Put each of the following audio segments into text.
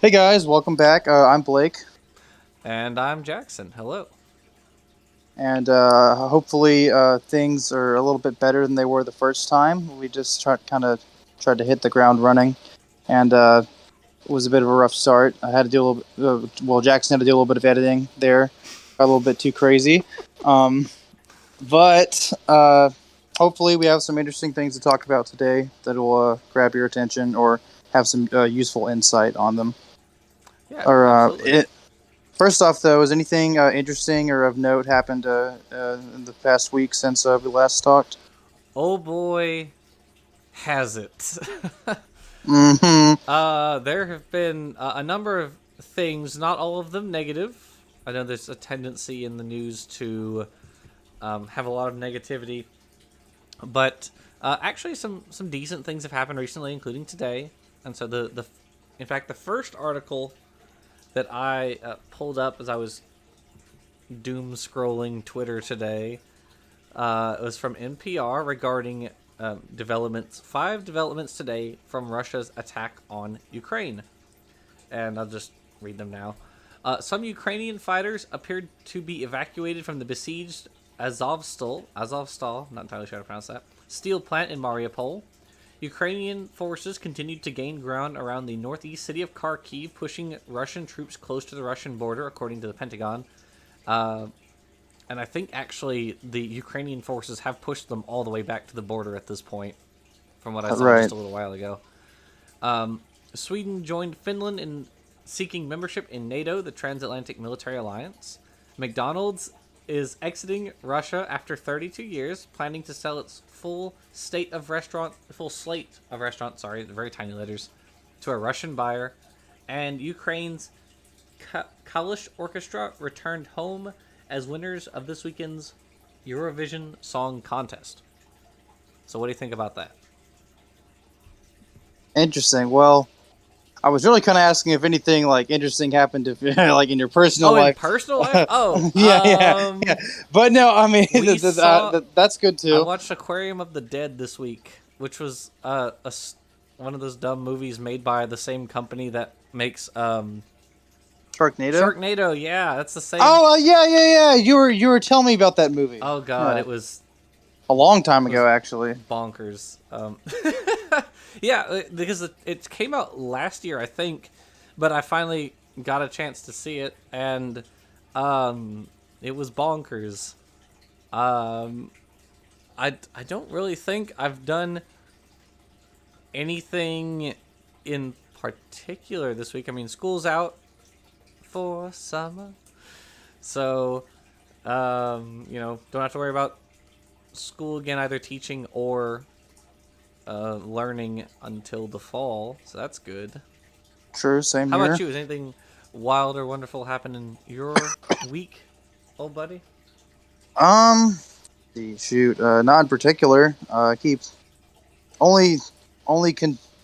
Hey guys, welcome back. I'm Blake, And I'm Jackson. Hello. and hopefully things are a little bit better than they were the first time. We just tried to hit the ground running, and it was a bit of a rough start. I had to do a little bit. Well, Jackson had to do a little bit of editing there, got a little bit too crazy, um, but hopefully we have some interesting things to talk about today that will grab your attention or have some useful insight on them. Yeah, Or absolutely. First off, though, has anything interesting or of note happened in the past week since we last talked? Oh boy, has it. Mm-hmm. There have been a number of things, not all of them negative. I know there's a tendency in the news to have a lot of negativity, but actually some decent things have happened recently, including today. And so in fact, the first article that I pulled up as I was doom scrolling Twitter today. It was from NPR regarding five developments today from Russia's attack on Ukraine. And I'll just read them now. Some Ukrainian fighters appeared to be evacuated from the besieged Azovstal, not entirely sure how to pronounce that, steel plant in Mariupol. Ukrainian forces continued to gain ground around the northeast city of Kharkiv, pushing Russian troops close to the Russian border, according to the Pentagon. Uh, and I think actually the Ukrainian forces have pushed them all the way back to the border at this point, from what I saw Right. just a little while ago. Um, Sweden joined Finland in seeking membership in NATO, the transatlantic military alliance. McDonald's is exiting Russia after 32 years, planning to sell its full slate of restaurants, sorry, the very tiny letters, to a Russian buyer. And Ukraine's Kalish Orchestra returned home as winners of this weekend's Eurovision Song Contest. So, what do you think about that? Interesting. Well, I was really kind of asking if anything like interesting happened if like in your personal Oh, in life. personal life? Oh, Yeah. But no, I mean we saw. that's good I too. watched Aquarium of the Dead this week, which was one of those dumb movies made by the same company that makes Sharknado. Sharknado. Yeah, that's the same. Oh yeah. You were telling me about that movie. Oh God, Yeah, it a long time was ago actually. bonkers. Yeah, because it came out last year, I think, but I finally got a chance to see it, and it was bonkers. Um, I don't really think I've done anything in particular this week. I mean, school's out for summer, so don't have to worry about school again, either teaching or learning until the fall. So that's good. True. Same How about here. you? Has anything wild or wonderful happened in your week, old buddy? Um. Shoot. Not in particular. Keep only only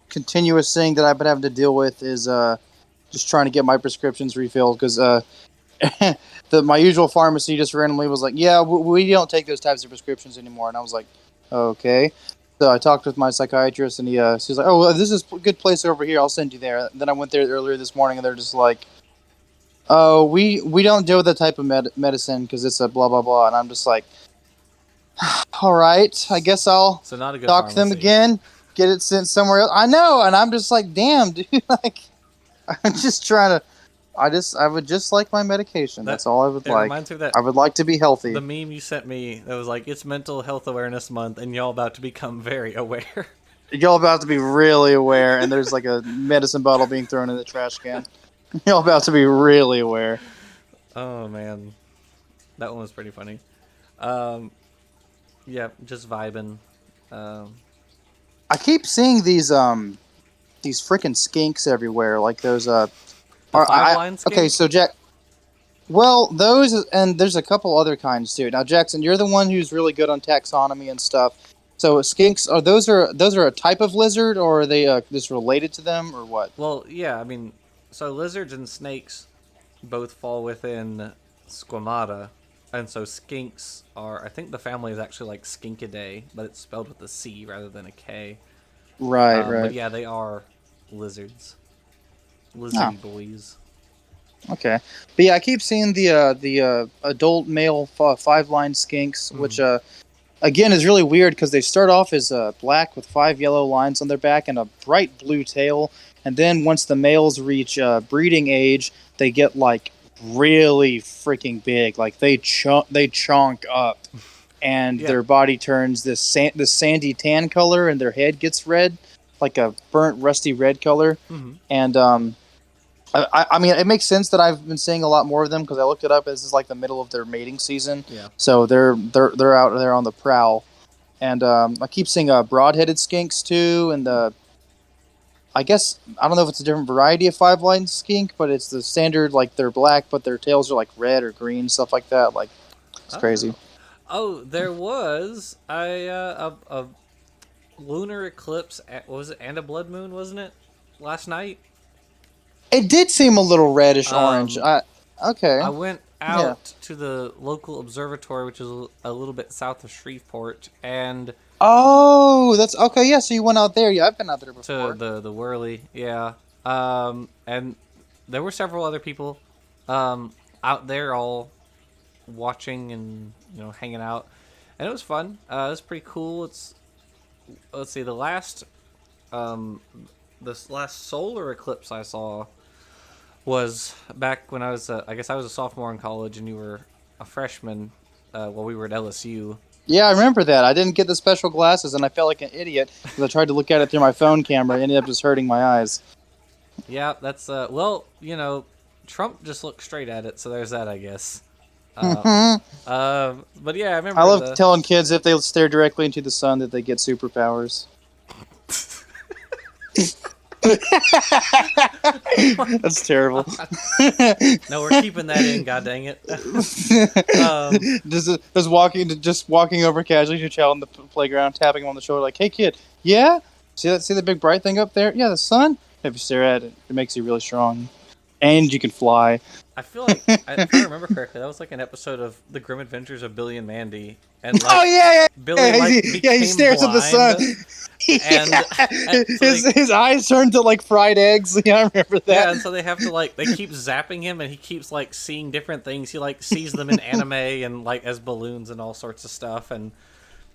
continuous thing that I've been having to deal with is just trying to get my prescriptions refilled because my usual pharmacy just randomly was like, yeah, we don't take those types of prescriptions anymore, and I was like, okay. So I talked with my psychiatrist, and she's like, oh, well, this is a good place over here. I'll send you there. And then I went there earlier this morning, and they're just like, oh, we don't deal with that type of medicine because it's a blah blah blah, and I'm just like, all right, I guess I'll So not a good talk to them pharmacy. again, get it sent somewhere else. I know, and I'm just like, damn, dude, like I'm just trying to. I would just like my medication. That That's all I would it like. reminds me of that I would like to be the healthy. meme you sent me that was like it's Mental Health Awareness Month and y'all about to become very aware. Y'all about to be really aware, and there's like a medicine bottle being thrown in the trash can. Y'all about to be really aware. Oh man, that one was pretty funny. Um, yeah, just vibing. Um, I keep seeing these freaking skinks everywhere, like those the five I line okay, skink. so Jack. Well, those and there's a couple other kinds too. Now, Jackson, you're the one who's really good on taxonomy and stuff. So skinks are a type of lizard, or are they just related to them, or what? Well, yeah, I mean, so lizards and snakes both fall within Squamata, and so skinks are. I think the family is actually like Skinkidae, but it's spelled with a C rather than a K. Right, But right. yeah, they are lizards. Oh, lizardy boys. okay. But yeah, I keep seeing the adult male 5-line skinks, Mm. which again is really weird because they start off as black with 5 yellow lines on their back and a bright blue tail, and then once the males reach breeding age, they get like really freaking big. Like they chonk up, and Yeah. their body turns this sandy tan color, and their head gets red, like a burnt rusty red color, Mm-hmm. and I mean, it makes sense that I've been seeing a lot more of them because I looked it up. This is like the middle of their mating season, Yeah. so they're out there on the prowl. And I keep seeing broad-headed skinks too, and I guess I don't know if it's a different variety of 5-line skink, but it's the standard like they're black, but their tails are like red or green, stuff like that. Like it's Oh crazy. no. Oh, there was a lunar eclipse. What was it? And a blood moon, wasn't it? Last night. It did seem a little reddish orange. Um, I okay, I went yeah. out to the local observatory, which is a little bit south of Shreveport, and Oh, that's okay. Yeah, so you went out there. Yeah, I've been out there to before. the Whirly, yeah. And there were several other people out there all watching and hanging out, and it was fun. It was pretty cool. Let's see, um this last solar eclipse I saw was back when I guess I was a sophomore in college and you were a freshman while we were at LSU. Yeah, I remember that. I didn't get the special glasses, and I felt like an idiot because I tried to look at it through my phone camera. It ended up just hurting my eyes. Yeah, that's well, Trump just looked straight at it, so there's that, I guess. Uh, but yeah, I I remember love the. telling kids if they stare directly into the sun that they get superpowers. That's terrible. No, we're keeping that in. God dang it. um, just walking over casually to a child in the playground, tapping him on the shoulder, like, "Hey, kid, yeah, see that? See the big bright thing up there? Yeah, the sun. If you stare at it, it makes you really strong, and you can fly." I feel like if I remember correctly, that was like an episode of The Grim Adventures of Billy and Mandy, and Oh like yeah, Billy yeah, like yeah. He became stares at the sun. blind, and, Yeah, so his eyes turn to like fried eggs. Yeah, I remember yeah, that. and so they have to like they keep zapping him, and he keeps like seeing different things. He like sees them in anime and like as balloons and all sorts of stuff, and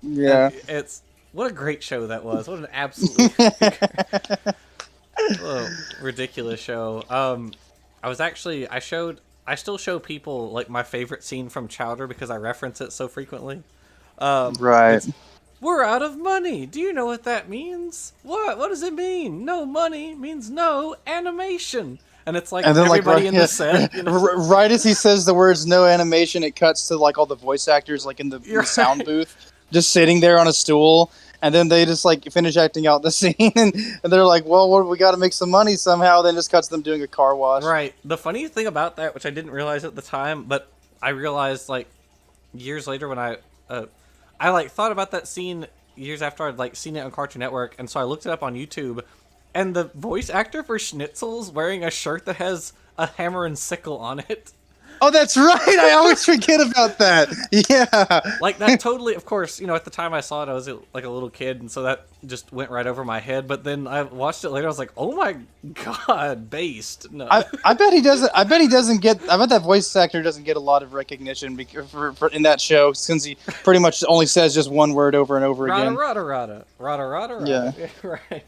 Yeah. it's what a great show that was. What an absolutely ridiculous show. I still show people like my favorite scene from Chowder because I reference it so frequently. Right. It's we're out of money. Do you know what that means? What does it mean? No money means no animation. And it's like And then, like, everybody right, in yeah, the set, right as he says the words "no animation," it cuts to like all the voice actors like in the You're sound right. booth, just sitting there on a stool, and then they just like finish acting out the scene, and they're like, "Well, we got to make some money somehow." Then just cuts them doing a car wash. Right. The funny thing about that, which I didn't realize at the time, but I realized like years later when I like thought about that scene years after I'd like seen it on Cartoon Network, and so I looked it up on YouTube, and the voice actor for Schnitzel's wearing a shirt that has a hammer and sickle on it. Oh, that's right. I always forget about that. Yeah. Like that totally, of course, at the time I saw it, I was like a little kid, and so that just went right over my head. But then I watched it later, I was like, "Oh my god, based!" No, I bet he doesn't. I bet he doesn't get. I bet that voice actor doesn't get a lot of recognition for in that show since he pretty much only says just one word over and over rada again. rada rada rada rada Yeah. rada. Yeah, right.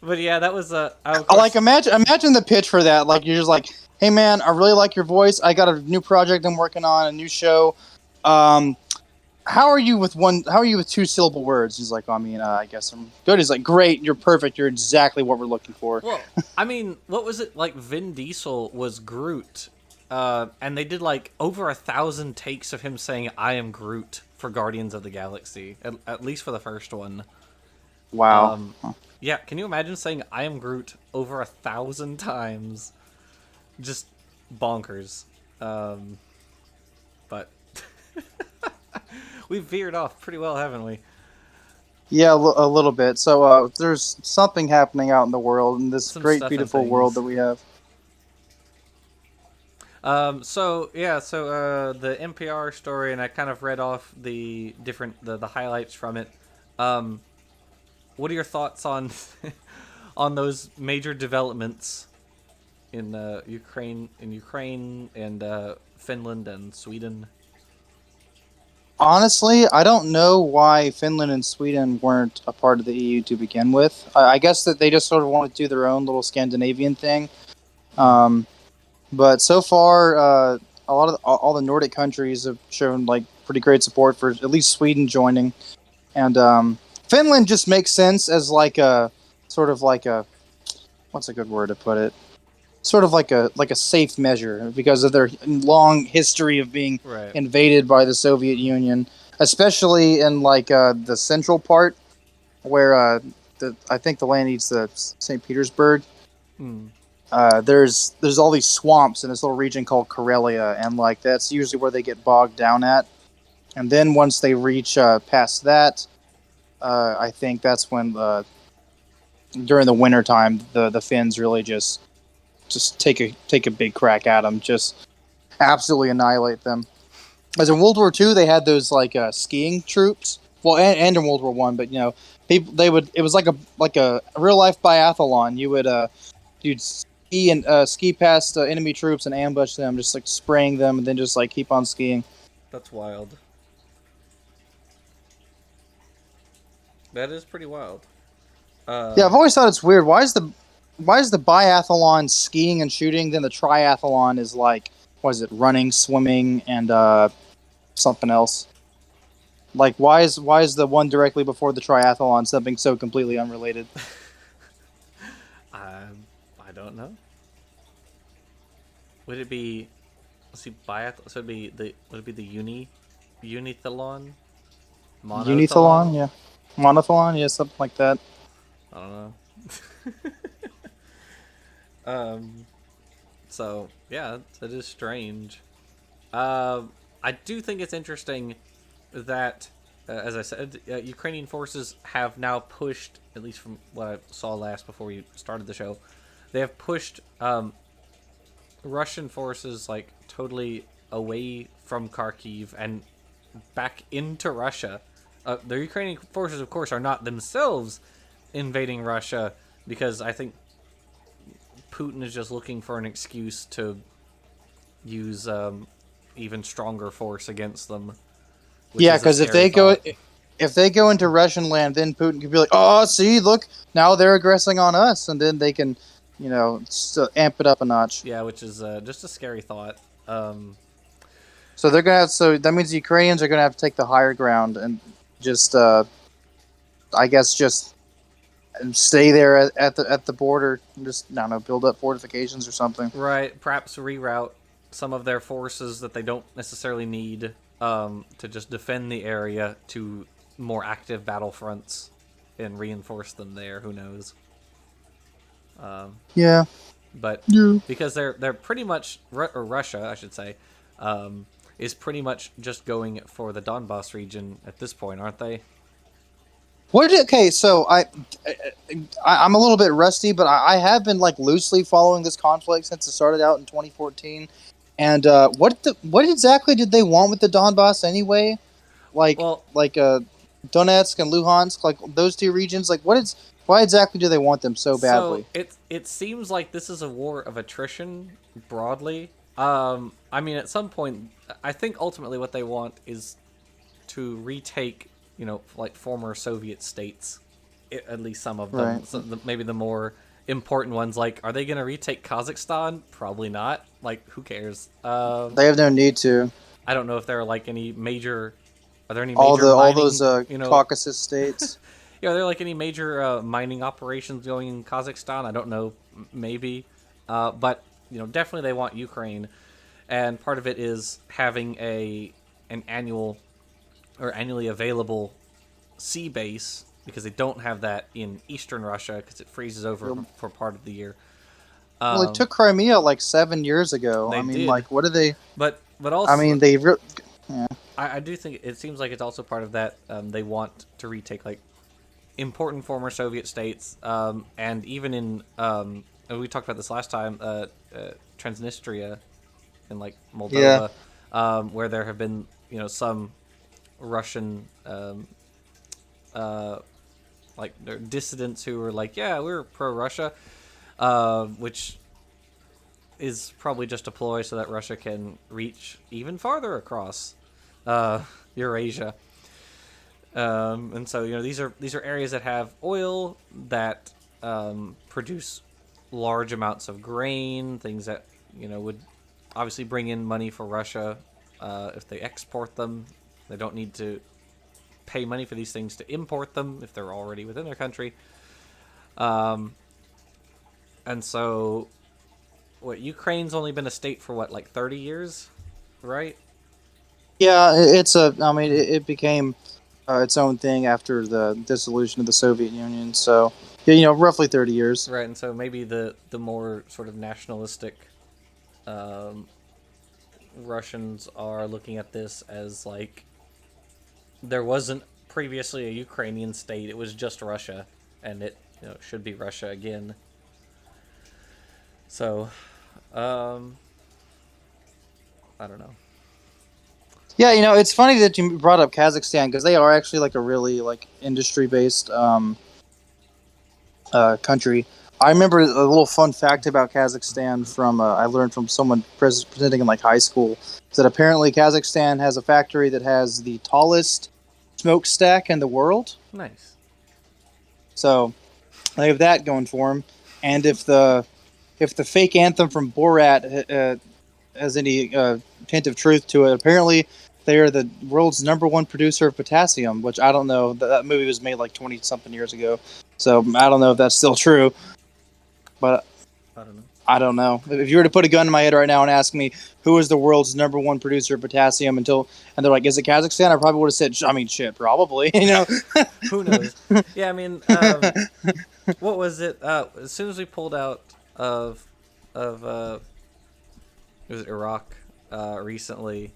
But yeah, that was of I like course. imagine the pitch for that. Like you're just like, hey man, I really like your voice. I got a new project I'm working on, a new show. Um, how are you with one? How are you with 2-syllable words? He's like, I guess I'm good. He's like, great, you're perfect. You're exactly what we're looking for. Well, I mean, what was it like? Vin Diesel was Groot, and they did like over 1,000 takes of him saying "I am Groot" for Guardians of the Galaxy, at least for the first one. Wow. Yeah, can you imagine saying "I am Groot" over 1,000 times? Just bonkers. But we've veered off pretty well, haven't we? Yeah, a little bit. So there's something happening out in the world, in this Some great, stuff and beautiful world that things. we have. So the NPR story, and I kind of read off the different the highlights from it. What are your thoughts on on those major developments Ukraine and Finland and Sweden. Honestly, I don't know why Finland and Sweden weren't a part of the EU to begin with. I guess that they just sort of want to do their own little Scandinavian thing. Hmm. Um, but so far, a lot of all the Nordic countries have shown like pretty great support for at least Sweden joining, and Finland just makes sense as like a sort of like a what's a good word to put it? Sort of like a safe measure because of their long history of being Right. invaded by the Soviet Union, especially in like the central part where I think the land eats the St. Petersburg. Hmm. There's all these swamps in this little region called Karelia, and like that's usually where they get bogged down at. And then once they reach past that, I think that's when during the winter time the Finns really just take a big crack at them, just absolutely annihilate them. As in World War II, they had those like skiing troops. Well, and in World War One, but you know, people they would it was like a real life biathlon. You'd ski past enemy troops and ambush them, just like spraying them, and then just like keep on skiing. That's wild. That is pretty wild. Yeah, I've Um, always thought it's weird. Why is the biathlon skiing and shooting? Then the triathlon is like what is it? Running, swimming, and something else. Like why is the one directly before the triathlon something so completely unrelated? I I don't know. Would it be? Let's see, biathlon. So it'd be the would it be the unithalon, monothalon? Unithalon, yeah. Monothalon, yeah, something like that. I don't know. Um. So yeah, it is strange. I do think it's interesting that, as I said, Ukrainian forces have now pushed, at least from what I saw last before we started the show, they have pushed Russian forces like totally away from Kharkiv and back into Russia. The Ukrainian forces, of course, are not themselves invading Russia because I think Putin is just looking for an excuse to use even stronger force against them, which Yeah, is a because scary thought. if they go into Russian land, then Putin could be like, "Oh, see, look, now they're aggressing on us," and then they can, amp it up a notch. Yeah, which is just a scary thought. Um, So that means the Ukrainians are gonna have to take the higher ground and just, I guess, just stay there at the border, and just I don't know, build up fortifications or something. right, perhaps reroute some of their forces that they don't necessarily need to just defend the area to more active battlefronts and reinforce them there. Who knows? Yeah. But Yeah. because they're pretty much or Russia, I should say, is pretty much just going for the Donbass region at this point, aren't they? Okay, so I'm a little bit rusty, but I have been like loosely following this conflict since it started out in 2014. And what exactly did they want with the Donbass anyway? Like Well, like Donetsk and Luhansk, like those two regions. Like why exactly do they want them so so badly? it seems like this is a war of attrition broadly. I mean, at some point, I think ultimately what they want is to retake, like former Soviet states, at least some of Right. them. So maybe the more important ones, like, are they going to retake Kazakhstan? Probably not. Like, who cares? They have no need to. I don't know if there are like any major. Are there any All major the all those mining? Caucasus states. Yeah, are there like any major mining operations going in Kazakhstan? I don't know. Maybe, but definitely they want Ukraine, and part of it is having an annual or annually available sea base because they don't have that in eastern Russia because it freezes over for part of the year. Well, they took Crimea like 7 years ago. They I mean, did, like, what do they? but I also mean, they. Yeah. I do think it seems like it's also part of that. They want to retake like important former Soviet states, and even in and we talked about this last time, Transnistria in like Yeah. Moldova, where there have been some Russian uh, dissidents who were like, yeah, we're pro Russia, which is probably just a ploy so that Russia can reach even farther across uh, Eurasia. And so these are areas that have oil that produce large amounts of grain, things that would obviously bring in money for Russia if they export them. They don't need to pay money for these things to import them if they're already within their country. And so, what Ukraine's only been a state for what, like 30 years, right? Yeah, it's a. I mean, it became its own thing after the dissolution of the Soviet Union. So, yeah, roughly 30 years. Right, and so maybe the more sort of nationalistic Russians are looking at this as like there wasn't previously a Ukrainian state; it was just Russia, and it should be Russia again. So, um, I don't know. Yeah, it's funny that you brought up Kazakhstan because they are actually like a really like industry based country. I remember a little fun fact about Kazakhstan from I learned from someone presenting in like high school is that apparently Kazakhstan has a factory that has the tallest smokestack in the world. Nice. So they have that going for them. And if the fake anthem from Borat has any hint of truth to it, apparently they are the world's #1 producer of potassium, which I don't know. That movie was made like 20 something years ago, so I don't know if that's still true. But I don't know. I don't know. If you were to put a gun in my head right now and ask me who is the world's #1 producer of potassium, and they're like, is it Kazakhstan? I probably would have said, I mean, shit, probably. Who knows? Yeah, I mean, what was it? As soon as we pulled out of it was Iraq recently,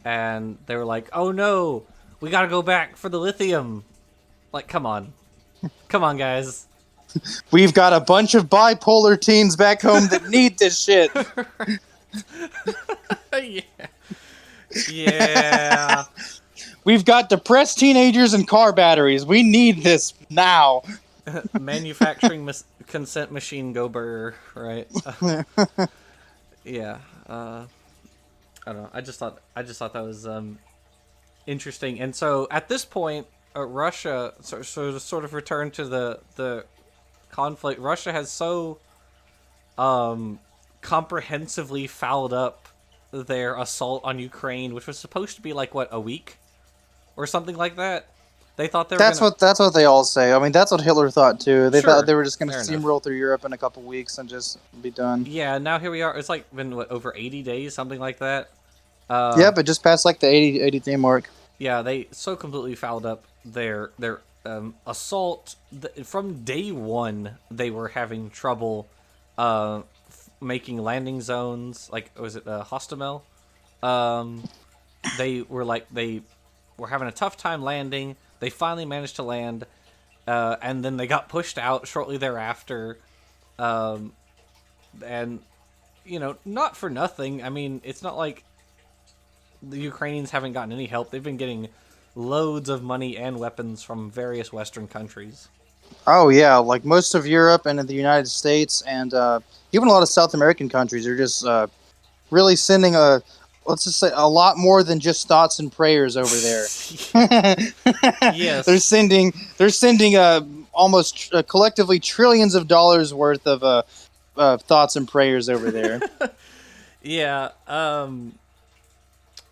and they were like, "Oh no, we got to go back for the lithium." Like, come on, guys. We've got a bunch of bipolar teens back home that need this shit. Yeah, yeah. We've got depressed teenagers and car batteries. We need this now. Manufacturing consent machine go burger, right? Yeah. I don't know. I just thought that was interesting. And so at this point, Russia, so to sort of return to the conflict, Russia has so comprehensively fouled up their assault on Ukraine, which was supposed to be like what, a week or something like that. They thought they were. That's what they all say. I mean, that's what Hitler thought too. They thought they were just going to steamroll through Europe in a couple weeks and just be done. Yeah. Now here we are. It's like been what, over 80 days, something like that. Yeah, but just past like the 80 day mark. Yeah, they so completely fouled up their assault. From day one, they were having trouble making landing zones. Like, was it Hostomel? They were having a tough time landing. They finally managed to land, and then they got pushed out shortly thereafter. And not for nothing. I mean, it's not like the Ukrainians haven't gotten any help. They've been getting loads of money and weapons from various Western countries. Oh yeah, like most of Europe and in the United States, and even a lot of South American countries are just really sending let's just say a lot more than just thoughts and prayers over there. Yes, they're sending almost collectively trillions of dollars worth of thoughts and prayers over there. Yeah.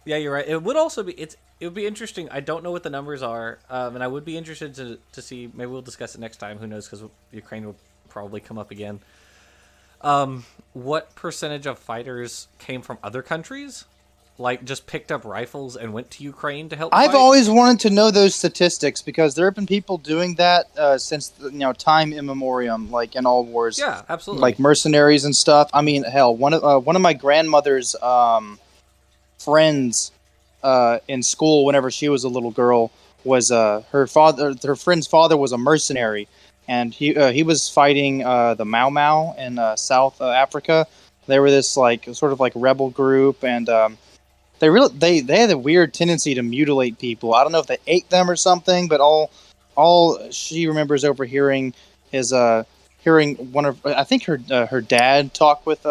Yeah, you're right. It would also be it would be interesting. I don't know what the numbers are, and I would be interested to see. Maybe we'll discuss it next time. Who knows? Because Ukraine will probably come up again. What percentage of fighters came from other countries? Like, just picked up rifles and went to Ukraine to help I've fight? always wanted to know those statistics because there have been people doing that since time immemorial, like in all wars. Yeah, absolutely. Like mercenaries and stuff. I mean, hell, one of my grandmother's friends in school, whenever she was a little girl, was her friend's father was a mercenary, and he was fighting the Mau Mau in South Africa. They were this like sort of like rebel group, and they had a weird tendency to mutilate people. I don't know if they ate them or something, but all she remembers overhearing is hearing one of, I think her dad talk with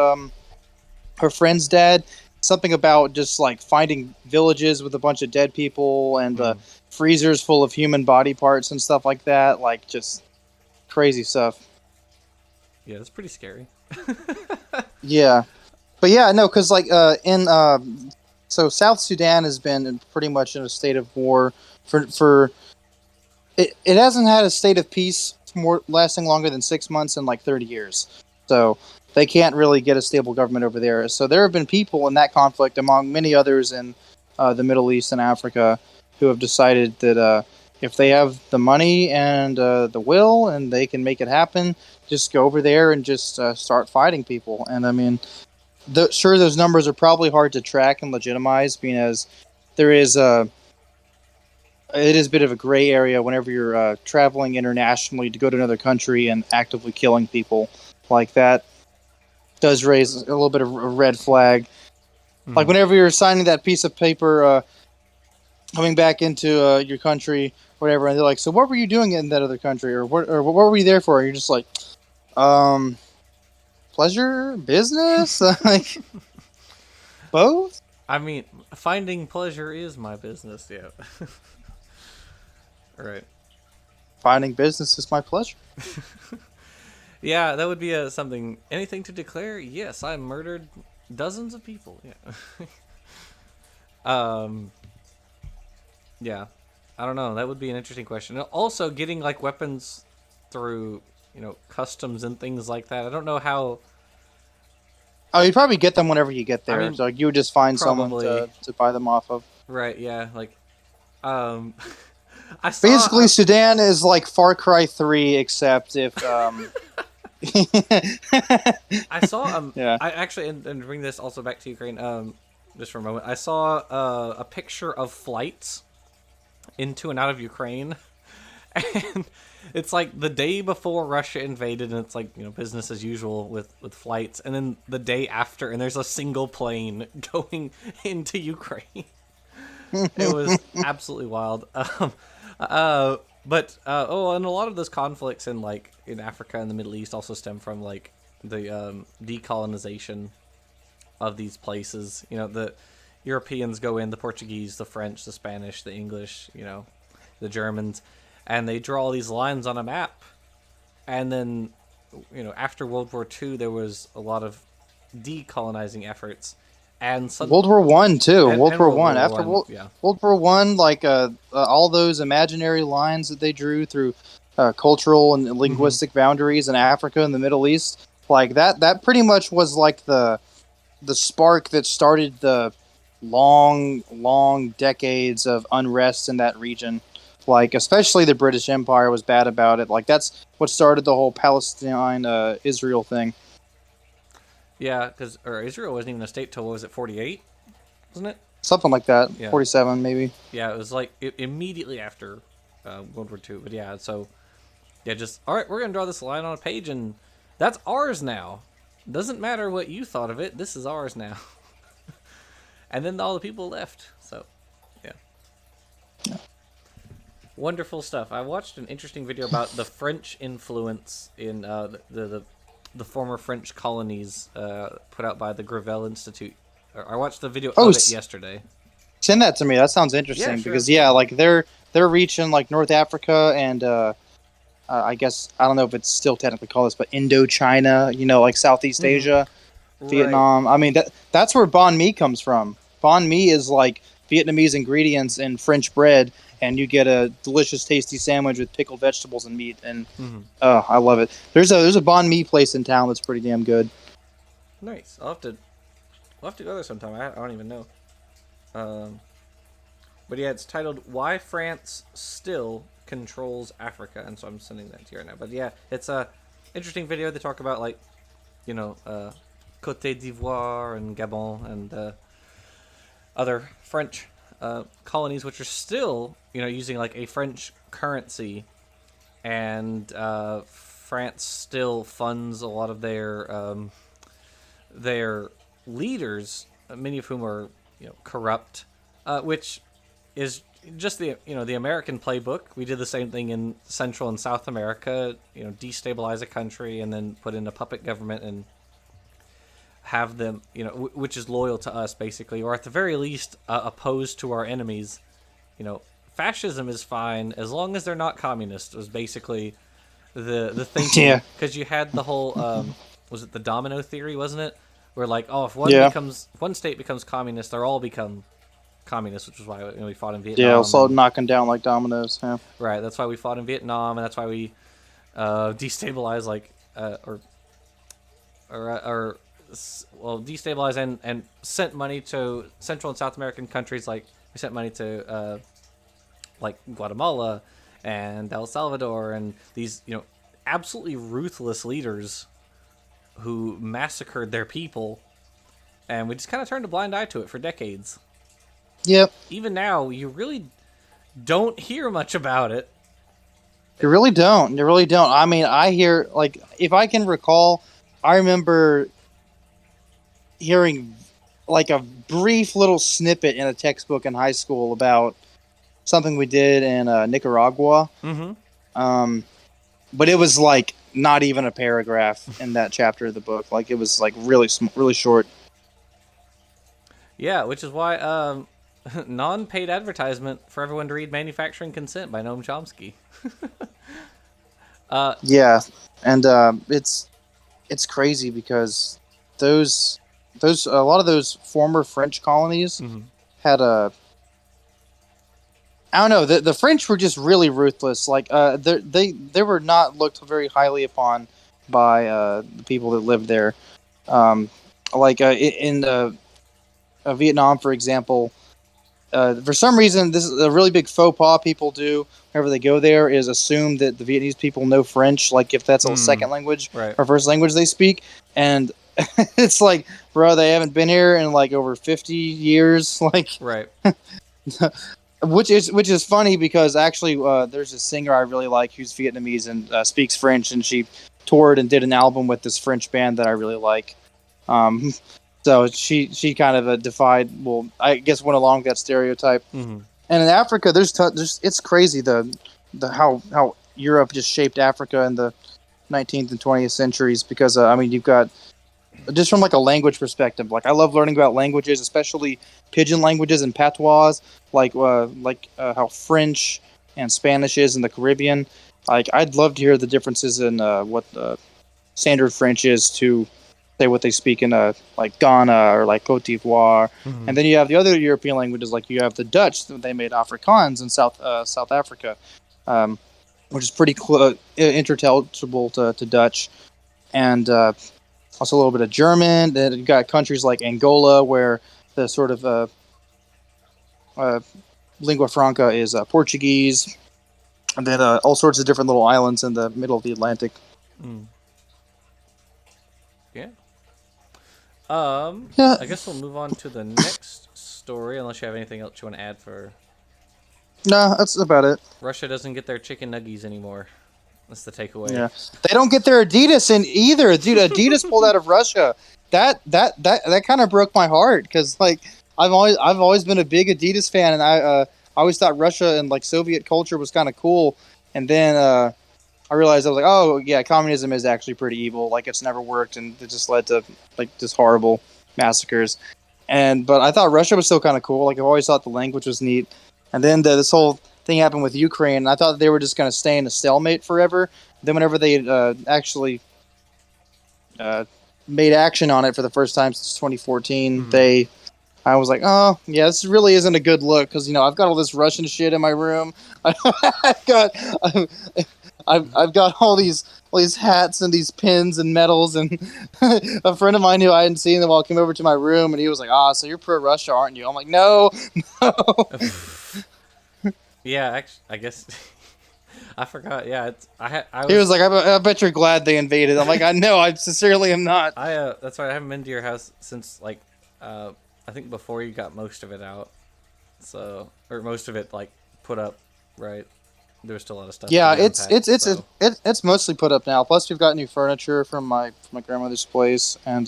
her friend's dad. Something about just like finding villages with a bunch of dead people and freezers full of human body parts and stuff like that. Like just crazy stuff. Yeah, that's pretty scary. Yeah, but yeah, no, because like in so South Sudan has been pretty much in a state of war for it hasn't had a state of peace more lasting longer than 6 months in like 30 years. So they can't really get a stable government over there. So there have been people in that conflict, among many others in the Middle East and Africa, who have decided that if they have the money and the will and they can make it happen, just go over there and just start fighting people. And I mean, sure, those numbers are probably hard to track and legitimize, being as there is a it is a bit of a gray area whenever you're traveling internationally to go to another country and actively killing people like that. Does raise a little bit of a red flag. Like whenever you're signing that piece of paper, coming back into your country, whatever, and they're like, "So what were you doing in that other country, or what were you there for?" And you're just like, um, pleasure, business, like both. I mean, finding pleasure is my business. Yeah. Right. Finding business is my pleasure. Yeah, that would be something. Anything to declare? Yes, I murdered dozens of people. Yeah. um. Yeah. I don't know. That would be an interesting question. Also, getting like weapons through customs and things like that. I don't know how. Oh, you probably get them whenever you get there. I mean, So like, you would just find someone probably. to buy them off of. Right. Yeah. Like, um, I saw. Basically, Sudan is like Far Cry 3, except if I saw yeah. I actually and bring this also back to Ukraine just for a moment. I saw a picture of flights into and out of Ukraine, and it's like the day before Russia invaded, and it's like business as usual with flights, and then the day after, and there's a single plane going into Ukraine. It was absolutely wild. And a lot of those conflicts in Africa and the Middle East also stem from like the decolonization of these places. The Europeans go in, the Portuguese, the French, the Spanish, the English, the Germans, and they draw these lines on a map. And then, after World War II, there was a lot of decolonizing efforts. And World War One too. World and War World One. War After One, yeah. World War One, like all those imaginary lines that they drew through cultural and linguistic boundaries in Africa and the Middle East, like that pretty much was like the spark that started the long decades of unrest in that region. Like especially the British Empire was bad about it. Like that's what started the whole Palestine Israel thing. Yeah, because Israel wasn't even a state till, what was it, 48? Wasn't it? Something like that. Yeah. 47 maybe. Yeah, it was like immediately after World War II. But yeah, so, yeah, just, all right, we're going to draw this line on a page, and that's ours now. Doesn't matter what you thought of it, this is ours now. And then all the people left, so, yeah. Wonderful stuff. I watched an interesting video about the French influence in the former French colonies put out by the Gravel Institute. I watched the video of it yesterday. Send that to me. That sounds interesting. Yeah, sure. Because like they're reaching like North Africa and I guess I don't know if it's still technically called this, but Indochina. Like Southeast Asia, Vietnam. I mean that's where banh mi comes from. Banh mi is like Vietnamese ingredients in French bread, and you get a delicious, tasty sandwich with pickled vegetables and meat. And I love it. There's a banh mi place in town that's pretty damn good. Nice. We'll have to go there sometime. I don't even know. But yeah, it's titled "Why France Still Controls Africa," and so I'm sending that to you right now. But yeah, it's a interesting video. They talk about like, Côte d'Ivoire and Gabon and other French colonies, which are still using like a French currency, and France still funds a lot of their leaders, many of whom are corrupt, which is just the American playbook. We did the same thing in Central and South America, destabilize a country and then put in a puppet government and have them, which is loyal to us basically, or at the very least opposed to our enemies. Fascism is fine as long as they're not communist. Was basically the thinking, Yeah. because you had the whole was it the domino theory, wasn't it? Where like, oh, if Yeah. one state becomes communist, they'll all become communist, which is why we fought in Yeah. I'll Vietnam. start knocking down like dominoes. Yeah. Right, that's why we fought in Vietnam, and that's why we destabilized like or well, destabilized and sent money to Central and South American countries. Like we sent money to like Guatemala and El Salvador, and these absolutely ruthless leaders who massacred their people, and we just kind of turned a blind eye to it for decades. Yep. Even now, you really don't hear much about it. You really don't. You really don't. I mean, I hear, like, if I can recall, I remember hearing like a brief little snippet in a textbook in high school about something we did in Nicaragua. Mm-hmm. But it was like not even a paragraph in that chapter of the book. Like it was like really short. Yeah, which is why non-paid advertisement for everyone to read Manufacturing Consent by Noam Chomsky. Yeah, and it's crazy because those a lot of those former French colonies had a. I don't know. The French were just really ruthless. Like they were not looked very highly upon by the people that lived there. Like in Vietnam, for example, for some reason, this is a really big faux pas people do whenever they go there is assume that the Vietnamese people know French, like if that's a second language Right. or first language they speak. And it's like, bro, they haven't been here in like over 50 years. Like, Right. which is funny because actually there's a singer I really like who's Vietnamese and speaks French, and she toured and did an album with this French band that I really like. So she kind of defied, well, I guess went along that stereotype. Mm-hmm. And in Africa, there's it's crazy the how Europe just shaped Africa in the 19th and 20th centuries because I mean you've got just from like a language perspective. Like I love learning about languages, especially pidgin languages and patois, like how French and Spanish is in the Caribbean. Like I'd love to hear the differences in what standard French is to say what they speak in like Ghana or like Cote d'Ivoire. And then you have the other European languages, like you have the Dutch. They made Afrikaans in South Africa, which is pretty interintelligible to Dutch, and also a little bit of German. Then you've got countries like Angola, where the sort of lingua franca is Portuguese, and then all sorts of different little islands in the middle of the Atlantic. Yeah. Yeah. I guess we'll move on to the next story, unless you have anything else you want to add for. No, that's about it. Russia doesn't get their chicken nuggies anymore. That's the takeaway. Yeah, they don't get their Adidas in either, dude. Adidas pulled out of Russia. That kind of broke my heart because like I've always been a big Adidas fan, and I always thought Russia and like Soviet culture was kind of cool, and then I realized I was like, oh yeah, communism is actually pretty evil. Like it's never worked, and it just led to like just horrible massacres. But I thought Russia was still kind of cool. Like I've always thought the language was neat, and then this whole thing happened with Ukraine, and I thought they were just going to stay in a stalemate forever. Then whenever they actually made action on it for the first time since 2014, I was like, oh yeah, this really isn't a good look because I've got all this Russian shit in my room. I've got all these hats and these pins and medals, and a friend of mine who I hadn't seen in a while came over to my room, and he was like, so you're pro Russia, aren't you? I'm like, no. Yeah, actually, I guess I forgot. Yeah, He was like, I bet you're glad they invaded. I'm like, I know, I sincerely am not. That's why I haven't been to your house since like I think before you got most of it out, or most of it like put up, right? There's still a lot of stuff. Yeah, it's mostly put up now. Plus, we've got new furniture from my grandmother's place, and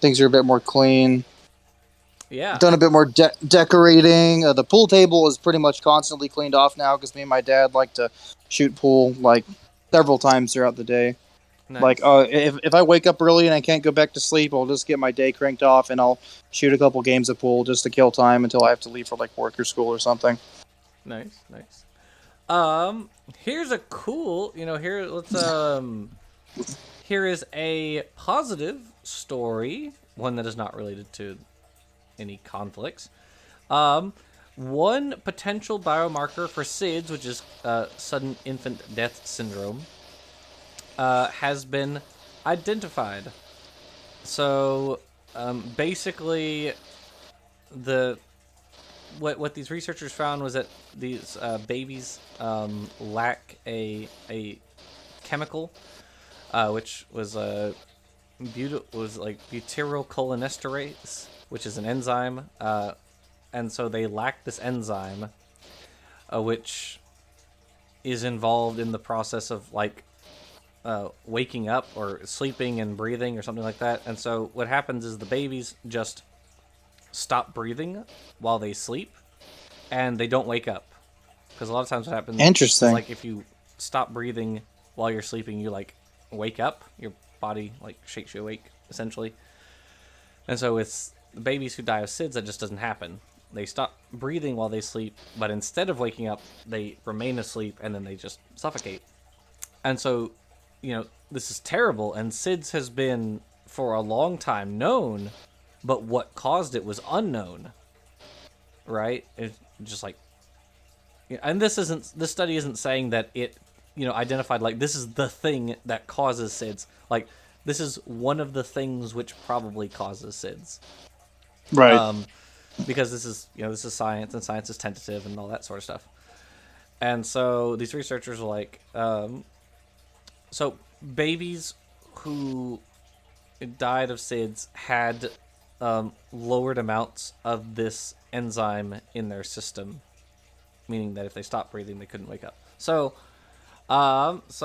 things are a bit more clean. Yeah, done a bit more decorating. The pool table is pretty much constantly cleaned off now because me and my dad like to shoot pool like several times throughout the day. Like, Nice. if I wake up early and I can't go back to sleep, I'll just get my day cranked off and I'll shoot a couple games of pool just to kill time until I have to leave for like work or school or something. Nice. Nice. Um, here's a cool. Here is a positive story, one that is not related to any conflicts. Um, One potential biomarker for SIDS, which is sudden infant death syndrome, has been identified. So basically, the what these researchers found was that these babies lack a chemical, which was was like butyrylcholinesterase, which is an enzyme, and so they lack this enzyme, which is involved in the process of like waking up or sleeping and breathing or something like that. And so what happens is the babies just stop breathing while they sleep, and they don't wake up. Because a lot of times what happens is Interesting. like if you stop breathing while you're sleeping, you like wake up. Your body like shakes you awake essentially. And so with the babies who die of SIDS, that just doesn't happen. They stop breathing while they sleep, but instead of waking up, they remain asleep and then they just suffocate. And so, this is terrible. And SIDS has been for a long time known, but what caused it was unknown, right? It's just like, and this study isn't saying that it, identified like this is the thing that causes SIDS. Like, this is one of the things which probably causes SIDS. Right. Because this is science, and science is tentative and all that sort of stuff. And so these researchers are like, so babies who died of SIDS had lowered amounts of this enzyme in their system, meaning that if they stopped breathing, they couldn't wake up. So, it's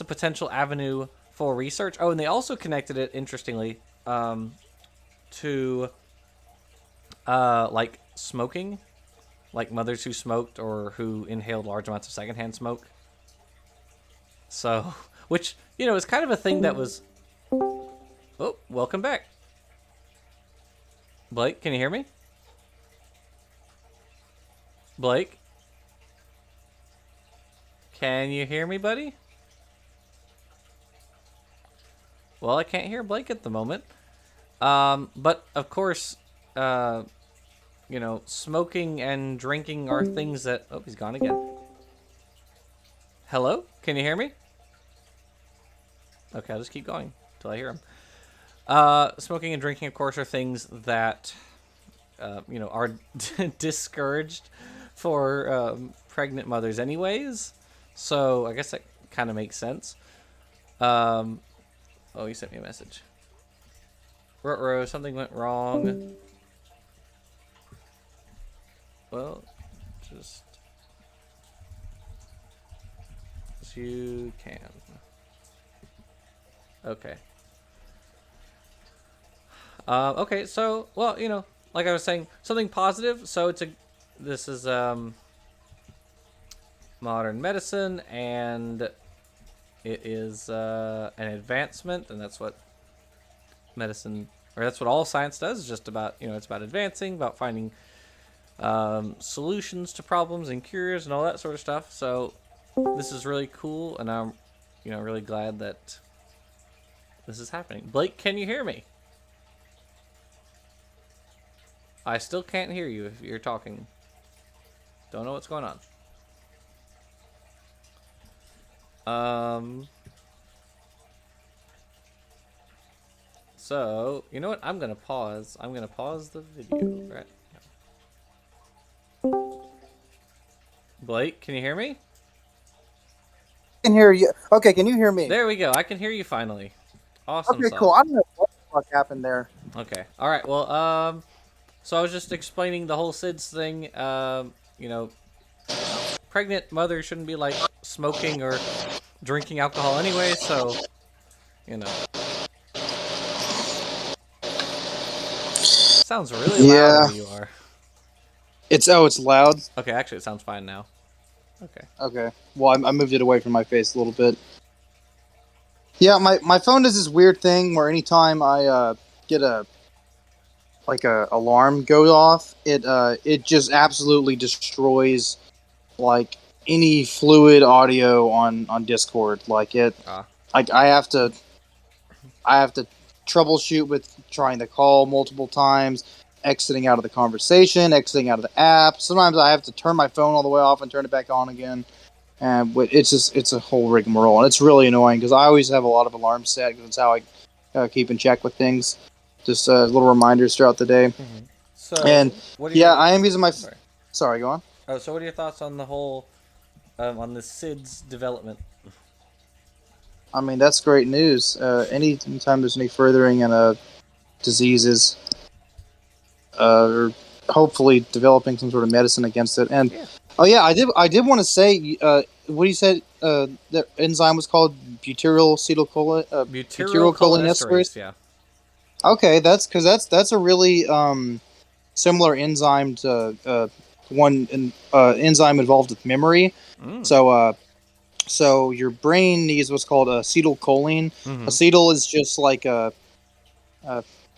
a potential avenue for research. Oh, and they also connected it, interestingly, to like smoking, like mothers who smoked or who inhaled large amounts of secondhand smoke. So, which, is kind of a thing that was. Oh, welcome back. Blake, can you hear me? Blake? Can you hear me, buddy? Well, I can't hear Blake at the moment. But of course, smoking and drinking are things that. Oh, he's gone again. Hello? Can you hear me? Okay, I'll just keep going until I hear him. Smoking and drinking, of course, are things that, are discouraged for pregnant mothers, anyways. So I guess that kind of makes sense. Oh, you sent me a message. Ruh-roh, something went wrong. Well, just as you can. Okay. Okay, so, well, like I was saying, something positive. So this is modern medicine, and it is an advancement, and that's what medicine, or that's what all science does. Is just about, it's about advancing, about finding solutions to problems and cures and all that sort of stuff. So this is really cool, and I'm, really glad that this is happening. Blake, can you hear me? I still can't hear you if you're talking. Don't know what's going on. So, you know what? I'm gonna pause. I'm gonna pause the video right now. Blake, can you hear me? I can hear you. Okay, can you hear me? There we go. I can hear you finally. Awesome Okay, cool. sauce. I don't know what the fuck happened there. Okay. All right. Well, so I was just explaining the whole SIDS thing. Pregnant mothers shouldn't be like smoking or drinking alcohol anyway. So, you know, sounds really loud Yeah, where you are. it's loud. Okay, actually, it sounds fine now. Okay. Okay. Well, I moved it away from my face a little bit. Yeah, my phone does this weird thing where anytime I get a alarm goes off, it just absolutely destroys like any fluid audio on Discord. Ah. Like I have to troubleshoot with trying to call multiple times, exiting out of the conversation, exiting out of the app. Sometimes I have to turn my phone all the way off and turn it back on again. And it's a whole rigmarole, and it's really annoying because I always have a lot of alarms set because it's how I keep in check with things. Just little reminders throughout the day. Hmm. And So, what are yeah, your I am using my. sorry? Sorry, go on. Oh, so what are your thoughts on the whole on the SIDS development? I mean, that's great news. Anytime there's any furthering in diseases, or hopefully developing some sort of medicine against it. And Yeah, oh yeah, I did want to say what you said. The enzyme was called butyrylcholinesterase. butyrylcholinesterase. Yeah. Okay, that's because that's a really similar enzyme to enzyme involved with memory. Mm. So so your brain needs what's called acetylcholine. Mm-hmm. Acetyl is just like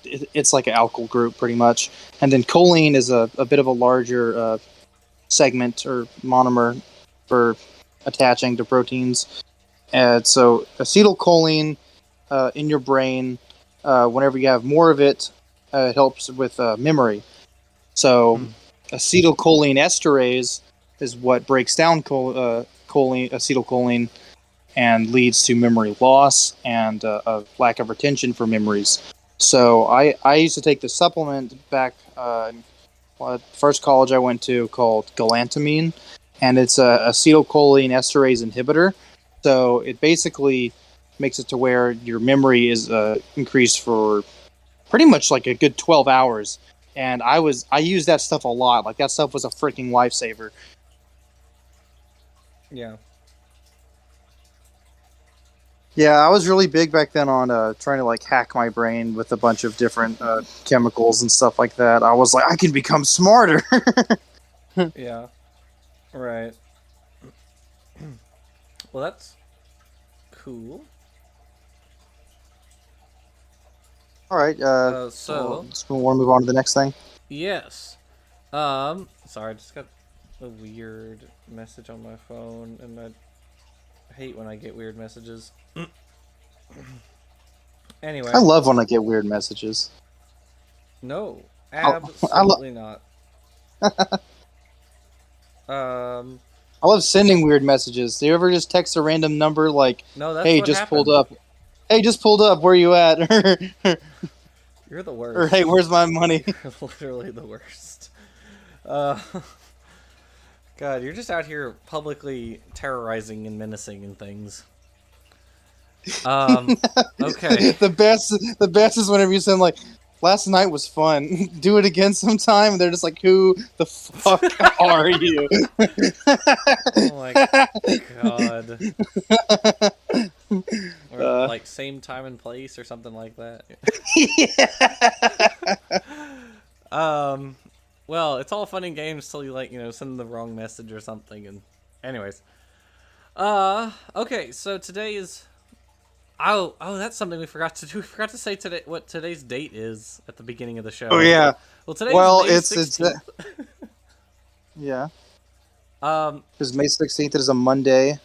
it's like an alkyl group pretty much, and then choline is a bit of a larger segment or monomer for attaching to proteins. And so acetylcholine in your brain, whenever you have more of it, it helps with memory. So Mm. acetylcholine esterase is what breaks down acetylcholine and leads to memory loss and a lack of retention for memories. So I used to take the supplement back first college I went to called galantamine, and it's a acetylcholine esterase inhibitor. So it basically makes it to where your memory is increased for pretty much like a good 12 hours. And I used that stuff a lot. Like that stuff was a freaking lifesaver. Yeah. Yeah, I was really big back then on trying to like hack my brain with a bunch of different chemicals and stuff like that. I was like, I can become smarter. Yeah. Right. Well, that's cool. All right, So let's move on to the next thing. yes. Sorry, I just got a weird message on my phone, and I hate when I get weird messages. I Anyway, love when I get weird messages. no, I, I, lo- absolutely not. Um, I love sending weird messages. Do you ever just text a random number like, no, that's "Hey, what just pulled happened. up. Hey, just pulled up. Where you at?" You're the or "Hey, worst. where's my money?" You're literally the worst. Uh, God, you're just out here publicly terrorizing and menacing and things. Um, okay. The best is whenever you send like, "Last night was fun. Do it again sometime." And they're just like, "Who the fuck are you?" Oh my god. Or uh, like same time and place or something like that. yeah. Um, well, it's all fun and games till you like, send the wrong message or something and anyways. Okay, so today is oh, that's something we forgot to do. We forgot to say today what today's date is at the beginning of the Oh show. yeah. Well, today's Well, May it's 16th. yeah. Um, Because May 16th is a Monday.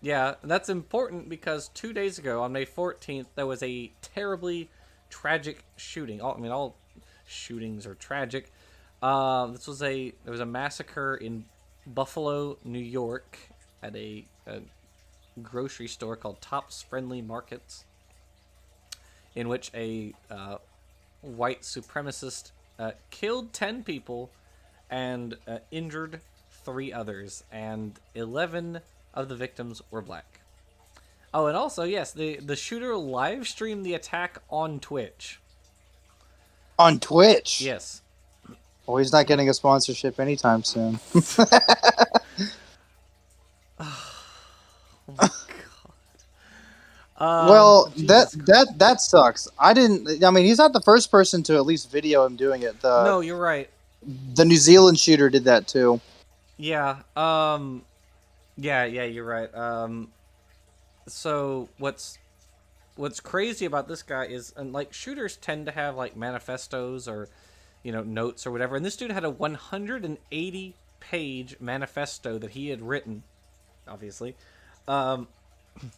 yeah, that's important because 2 days ago on May 14th there was a terribly tragic shooting. All shootings are tragic. There was a massacre in Buffalo, New York, at a grocery store called Tops Friendly Markets, in which a white supremacist killed 10 people and injured 3 others, and 11 of the victims were black. Oh, and also, yes, the shooter live streamed the attack on Twitch. On Twitch. Yes. Well, he's not getting a sponsorship anytime soon. Oh my god. Well, Jesus Christ. that sucks. I didn't. I mean, he's not the first person to at least video him doing it. No, you're right. The New Zealand shooter did that too. Yeah. Yeah, you're right. So what's what's crazy about this guy is, and like shooters tend to have like manifestos or, notes or whatever. And this dude had a 180-page manifesto that he had written, obviously. Um,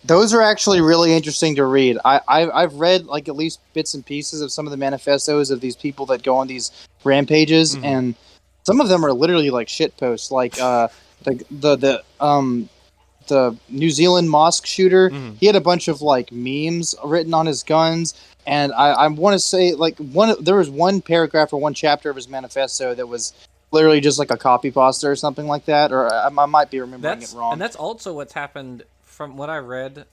Those are actually really interesting to read. I've read like at least bits and pieces of some of the manifestos of these people that go on these rampages, mm-hmm. and some of them are literally like shit posts. Like the New Zealand mosque shooter, Mm-hmm. he had a bunch of like memes written on his guns, and I want to say like there was one paragraph or one chapter of his manifesto that was literally just like a copy pasta or something like that, or I might be remembering it And wrong. that's also what's happened from what I read.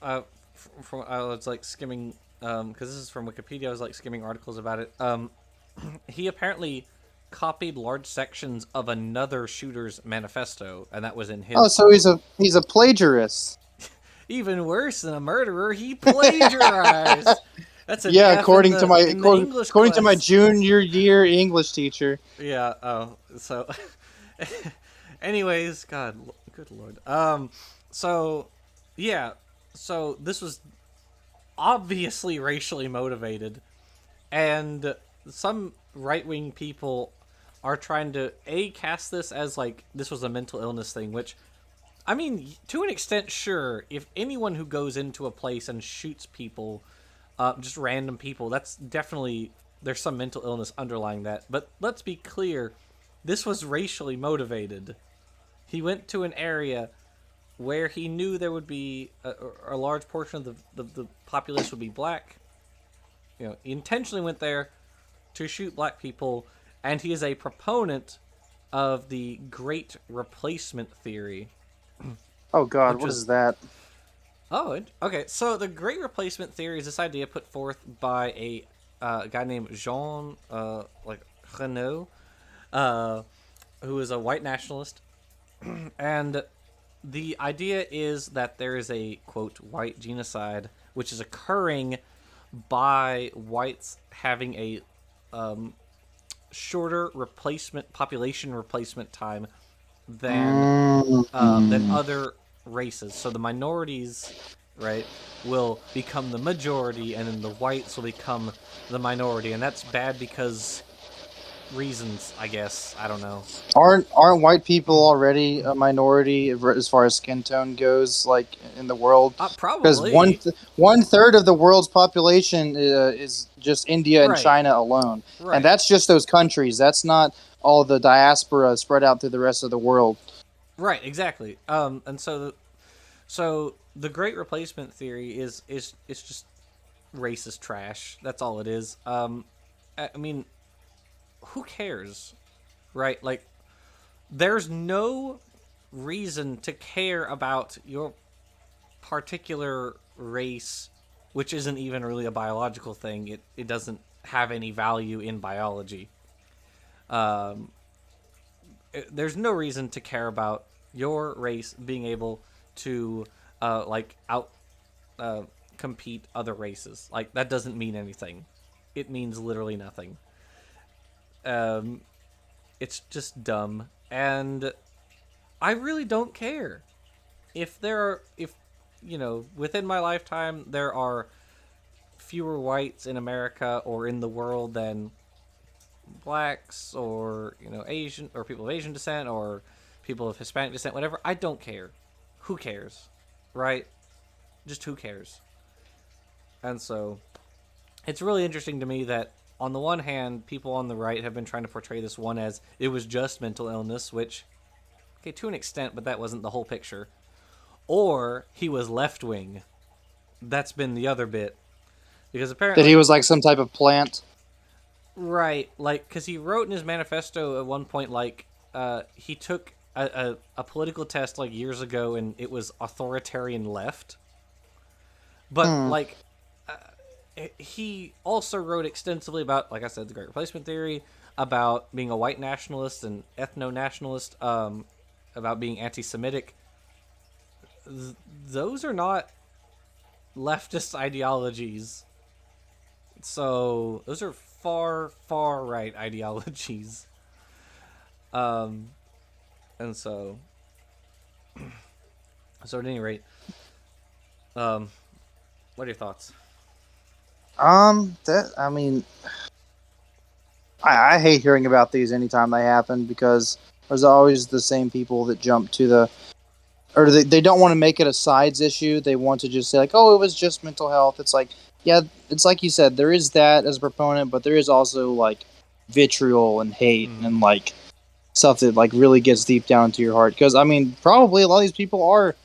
Uh, from I was like skimming, because this is from Wikipedia. I was like skimming articles about it. He apparently copied large sections of another shooter's manifesto, and that was in Oh, his. so he's a plagiarist. Even worse than a murderer, he plagiarized. That's an Yeah, F in the English according to my class. junior year English teacher. Yeah. Oh, so. Anyways, God, good lord. So, yeah. So this was obviously racially motivated, and some right wing people are trying to cast this as like this was a mental illness thing, which I mean, to an extent, sure. If anyone who goes into a place and shoots people, just random people, that's definitely there's some mental illness underlying that. But let's be clear, this was racially motivated. He went to an area where he knew there would be a large portion of the populace would be black. He intentionally went there to shoot black people, and he is a proponent of the Great Replacement theory, Oh God, which what was is that? okay. So the Great Replacement theory is this idea put forth by a guy named Jean like Renault, uh, who is a white nationalist, and the idea is that there is a quote white genocide which is occurring by whites having a shorter replacement population replacement time than Mm. other races. So the minorities, right, will become the majority, and then the whites will become the minority, and that's bad because reasons, I guess. I don't know. Aren't white people already a minority as far as skin tone goes, like in the world? Because Probably. one third of the world's population is just India and Right. China alone, and Right. that's just those countries. That's not all the diaspora spread out through the rest of the world. Right. Exactly. And so the Great Replacement theory is it's just racist trash. That's all it is. I mean, who cares, right? Like, there's no reason to care about your particular race, which isn't even really a biological thing. It doesn't have any value in biology. Um, there's no reason to care about your race being able to like out uh, compete other races. Like that doesn't mean anything. It means literally nothing. Um, it's just dumb, and I really don't care if within my lifetime there are fewer whites in America or in the world than blacks or Asian or people of Asian descent or people of Hispanic descent, whatever. I don't care. Who cares, right? Just who cares? And so it's really interesting to me that on the one hand, people on the right have been trying to portray this one as it was just mental illness, which okay to an extent, but that wasn't the whole picture. Or he was left wing. That's been the other bit because That he apparently was like some type of plant. right, like because he wrote in his manifesto at one point like he took a political test like years ago and it was authoritarian left, but Hmm. like he also wrote extensively about, like I said, the Great Replacement theory, about being a white nationalist and ethno nationalist, about being anti-Semitic. Those are not leftist ideologies. So those are far, far right ideologies. Um, and so at any rate, um, What are your thoughts? That I mean, I hate hearing about these anytime they happen because there's always the same people that jump to the, or they don't want to make it a sides issue. They want to just say like, oh, it was just mental health. It's like, yeah, it's like you said, there is that as a proponent, but there is also like vitriol and hate Mm. and like stuff that like really gets deep down into your heart. Because I mean, probably a lot of these people are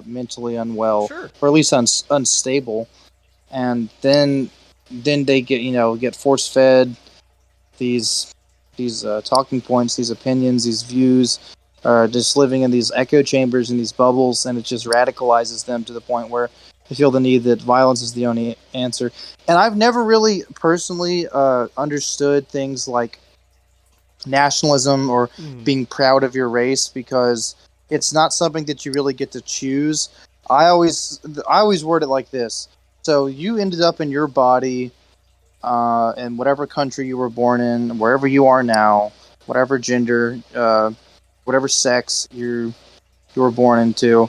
mentally unwell Sure. or at least unstable, and then they get force fed these talking points, these opinions, these views, just living in these echo chambers and these bubbles, and it just radicalizes them to the point where they feel the need that violence is the only answer. And I've never really personally understood things like nationalism or Mm. being proud of your race because it's not something that you really get to choose. I always word it like this. So you ended up in your body in whatever country you were born in, wherever you are now, whatever gender, whatever sex you were born into,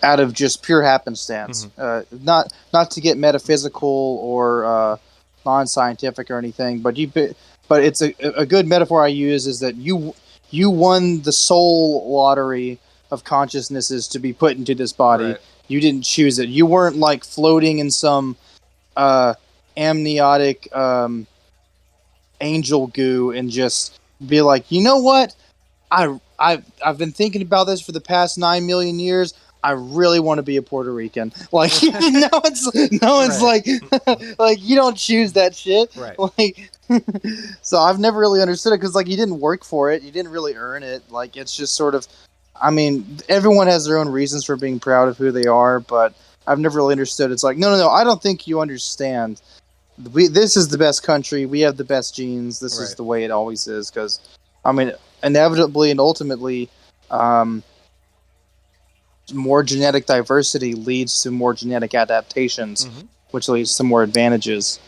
out of just pure happenstance. Mm-hmm. Not to get metaphysical or non-scientific or anything, but it's a good metaphor I use is that you won the soul lottery of consciousnesses to be put into this body. Right. You didn't choose it. You weren't like floating in some uh, amniotic angel goo and just be like, you know what? I've been thinking about this for the past 9 million years. I really want to be a Puerto Rican. Like no one's Right. like like you don't choose that shit. Right. Like so I've never really understood it because like you didn't work for it, you didn't really earn it. Like it's just sort of, I mean, everyone has their own reasons for being proud of who they are, but I've never really understood. It's like no, I don't think you understand. This is the best country. We have the best genes. This is Right. the way it always is. Because, I mean, inevitably and ultimately, um, more genetic diversity leads to more genetic adaptations, Mm-hmm. which leads to more advantages.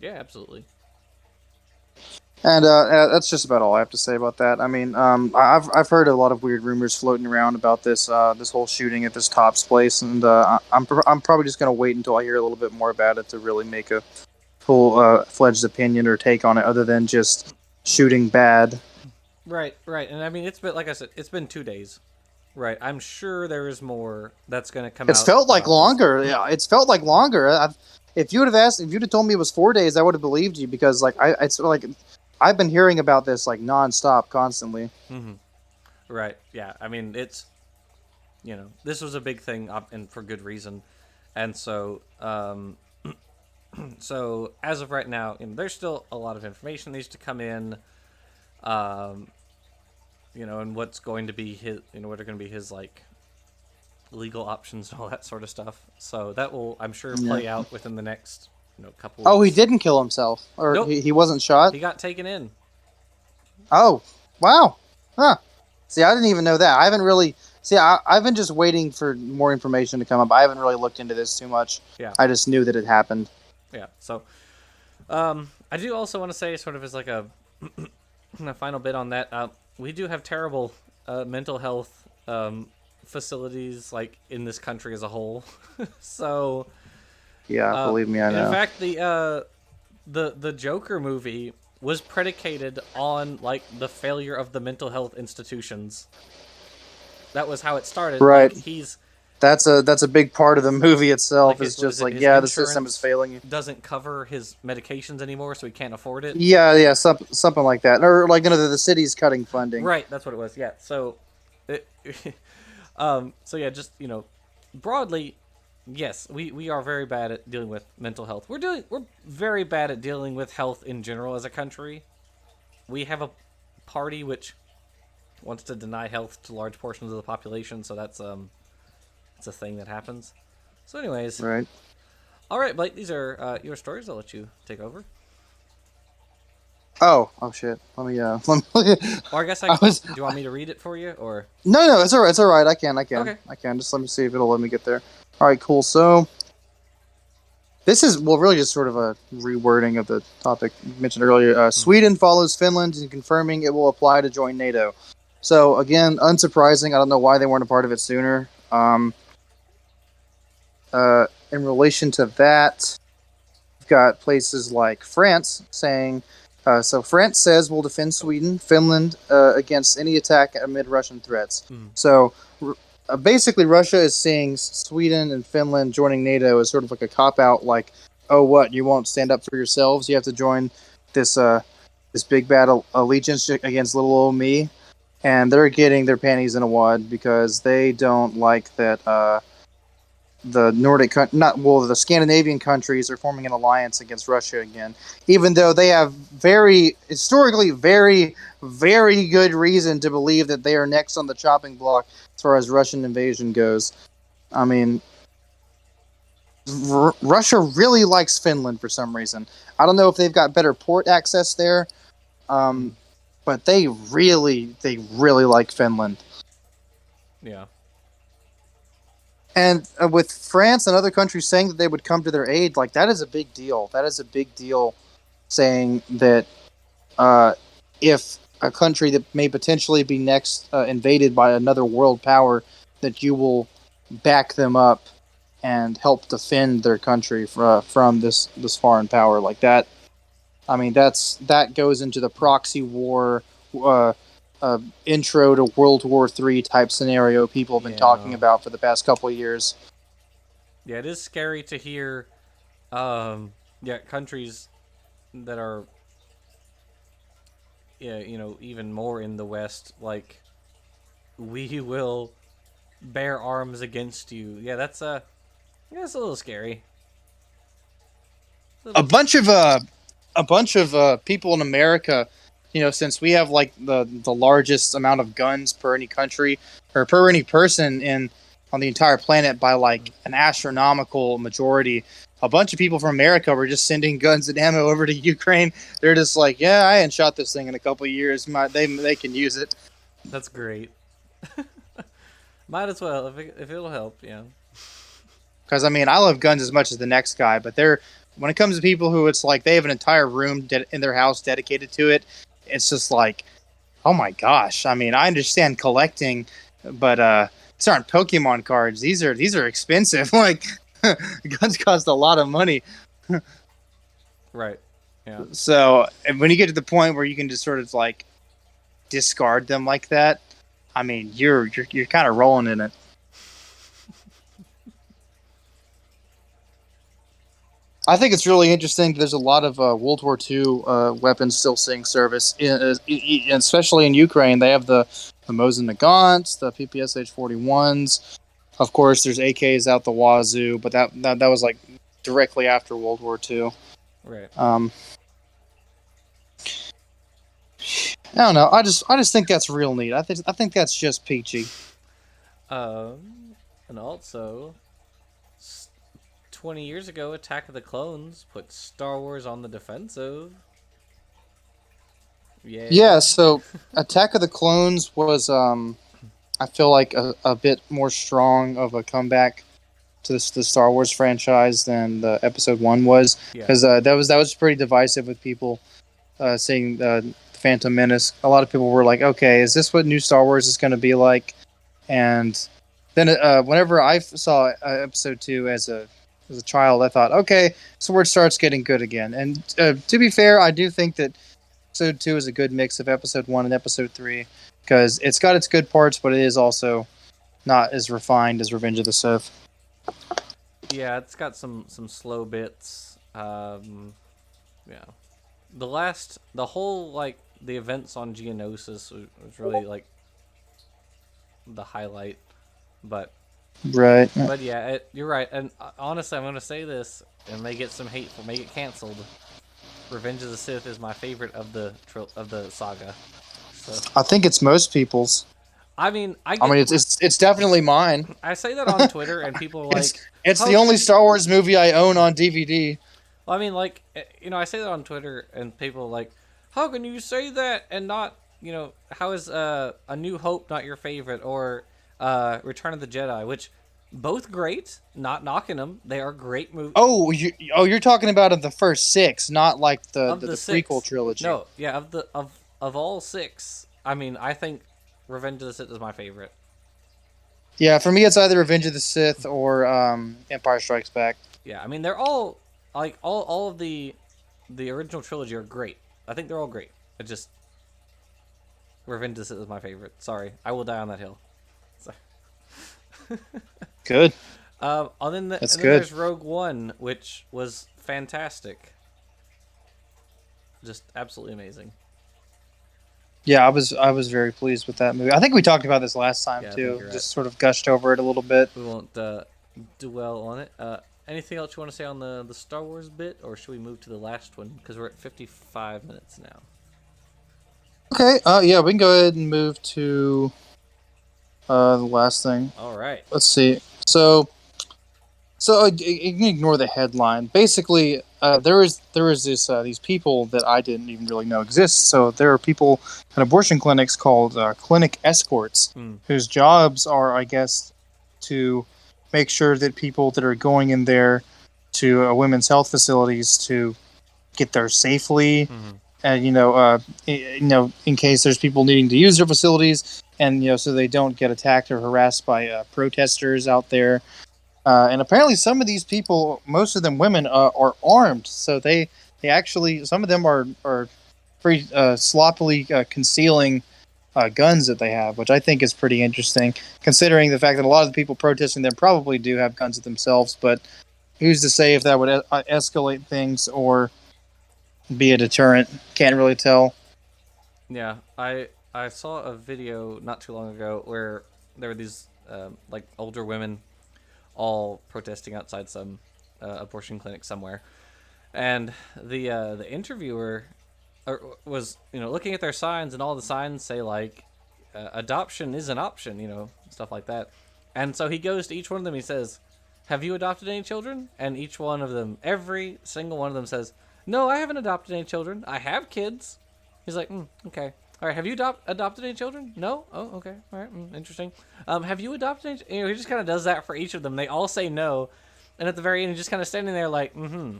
Yeah, absolutely. And that's just about all I have to say about that. I mean, I've heard a lot of weird rumors floating around about this whole shooting at this Tops place, and I'm probably just gonna wait until I hear a little bit more about it to really make a full fledged opinion or take on it, other than just shooting bad. Right. Right. And I mean, it's been like I said, it's been 2 days. Right. I'm sure there is more that's going to come It's out felt like about this. longer. Yeah, it's felt like longer. If you would have asked, if you'd have told me it was 4 days, I would have believed you because it's like I've been hearing about this like nonstop, constantly. Mm-hmm. Right. Yeah. I mean, it's this was a big thing, and for good reason. And so, so as of right now, there's still a lot of information that needs to come in. Um, and what's going to be his, what are going to be his like legal options and all that sort of stuff. So that will, I'm sure, play Yeah. out within the next couple Oh, he weeks. didn't kill himself, or Nope, he wasn't shot. he got taken in. Oh, wow. Huh. See, I didn't even know that. I haven't really. See, I've been just waiting for more information to come up. I haven't really looked into this too much. Yeah, I just knew that it happened. yeah. So, I do also want to say, sort of as like a final bit on that, we do have terrible mental health facilities like in this country as a whole. So, Yeah, believe me, I in know. fact, the Joker movie was predicated on like the failure of the mental health institutions. That was how it started. Right. Like he's That's a big part of the movie itself. like Is just like, his yeah, the system is insurance failing you. doesn't cover his medications anymore, so he can't afford it. Yeah, something like that, or like the city's cutting funding. Right, that's what it was. Yeah. So, it, so yeah, just broadly, yes, we are very bad at dealing with mental health. We're very bad at dealing with health in general as a country. We have a party which wants to deny health to large portions of the population, so that's it's a thing that happens. So, anyways, Right. all right, Blake, these are your stories. I'll let you take over. Oh shit. Let me. Or I guess I was. do you want me to read it for you, or No, it's alright. It's alright. I can. okay? I can. Just let me see if it'll let me get there. All right. Cool. So this is really just sort of a rewording of the topic mentioned earlier. Sweden follows Finland in confirming it will apply to join NATO. So again, unsurprising. I don't know why they weren't a part of it sooner. In relation to that, we've got places like France saying, so France says we'll defend Sweden, Finland against any attack amid Russian threats. Mm. So basically, Russia is seeing Sweden and Finland joining NATO as sort of like a cop out, like, oh, what, you won't stand up for yourselves? You have to join this this big bad allegiance against little old me, and they're getting their panties in a wad because they don't like that the Nordic, not well, the Scandinavian countries are forming an alliance against Russia again, even though they have very historically very good reason to believe that they are next on the chopping block as far as Russian invasion goes. I mean, Russia really likes Finland for some reason. I don't know if they've got better port access there, Mm. but they really like Finland. Yeah. And with France and other countries saying that they would come to their aid, like that is a big deal. That is a big deal, saying that uh, if a country that may potentially be next invaded by another world power, that you will back them up and help defend their country from this foreign power like that. I mean, that goes into the proxy war. Uh, Intro to World War III type scenario people have been talking Yeah. about for the past couple of years. Yeah, it is scary to hear yeah, countries that are yeah, even more in the West, like we will bear arms against you. Yeah, that's a little scary. A A little bunch of people in America, since we have like the largest amount of guns per any country or per any person in on the entire planet by like an astronomical majority. A bunch of people from America were just sending guns and ammo over to Ukraine. They're just like, yeah, I ain't shot this thing in a couple of years. They can use it. That's great. Might as well if it'll help. Yeah. Because I mean, I love guns as much as the next guy, but they're when it comes to people who it's like they have an entire room in their house dedicated to it. It's just like, oh my gosh! I mean, I understand collecting, but these aren't Pokemon cards. These are expensive. Like, guns cost a lot of money. Right. Yeah. So and when you get to the point where you can just sort of like discard them like that, I mean, you're kind of rolling in it. I think it's really interesting. There's a lot of World War II weapons still seeing service, especially in Ukraine. They have the Mosin Nagants, the PPSH 41s. Of course, there's AKs out the wazoo, but that was like directly after World War II. Right. I don't know. I just think that's real neat. I think that's just peachy. And also 20 years ago, Attack of the Clones put Star Wars on the defensive. Yeah. Yay. So Attack of the Clones was I feel like a bit more strong of a comeback to the Star Wars franchise than the Episode One was, Yeah. because that was pretty divisive with people seeing Phantom Menace. A lot of people were like, "Okay, is this what new Star Wars is going to be like?" And then whenever I saw Episode Two as a child, I thought, "Okay, so where it starts getting good again." And to be fair, I do think that Episode Two is a good mix of Episode One and Episode Three, because it's got its good parts, but it is also not as refined as Revenge of the Sith. Yeah, it's got some slow bits. Yeah. The whole like the events on Geonosis was really like the highlight. But Right. but yeah, you're right. And honestly, I'm gonna say this and may get some hate for may get canceled. Revenge of the Sith is my favorite of the saga. So I think it's most people's. I mean, I mean, it's definitely mine. I say that on Twitter, and people are It's like, it's "How the only can?" Star Wars movie I own on DVD. Well, I mean, like, I say that on Twitter, and people are like, "How can you say that and not, how is A New Hope not your favorite or Return of the Jedi?" Which both great, not knocking them. They are great movies. You're talking about of the first six, not like the Of the, the the prequel six, trilogy. no, yeah, of all six, I mean, I think Revenge of the Sith is my favorite. Yeah, for me, it's either Revenge of the Sith or Empire Strikes Back. Yeah, I mean they're all like all of the original trilogy are great. I think they're all great. It just Revenge of the Sith is my favorite. Sorry, I will die on that hill. So, Good. That's and then good. there's Rogue One, which was fantastic, just absolutely amazing. Yeah, I was very pleased with that movie. I think we talked about this last time Yeah, I think too. you're right. Just sort of gushed over it a little bit. We won't dwell on it. Anything else you want to say on the Star Wars bit, or should we move to the last one because we're at 55 minutes now? Okay. Yeah, we can go ahead and move to the last thing. All right. Let's see. So you can ignore the headline. Basically, there was these people that I didn't even really know exist. So there are people at abortion clinics called clinic escorts, Hmm. whose jobs are, I guess, to make sure that people that are going in there to women's health facilities to get there safely, Mm-hmm. and in case there's people needing to use their facilities, and so they don't get attacked or harassed by protesters out there. And apparently, some of these people, most of them women, are armed. So they actually, some of them are pretty sloppily concealing guns that they have, which I think is pretty interesting, considering the fact that a lot of the people protesting them probably do have guns themselves. But who's to say if that would escalate things or be a deterrent? Can't really tell. Yeah, I saw a video not too long ago where there were these like older women all protesting outside some abortion clinic somewhere, and the interviewer was looking at their signs, and all the signs say like adoption is an option, stuff like that. And so he goes to each one of them. He says, "Have you adopted any children?" And each one of them, every single one of them says, "No, I haven't adopted any children. I have kids." He's like, "Okay. All right, have you adopted any children? No? Oh, okay. All right, interesting. Have you adopted any? He just kind of does that for each of them. They all say no. And at the very end, he's just kind of standing there like, mm-hmm.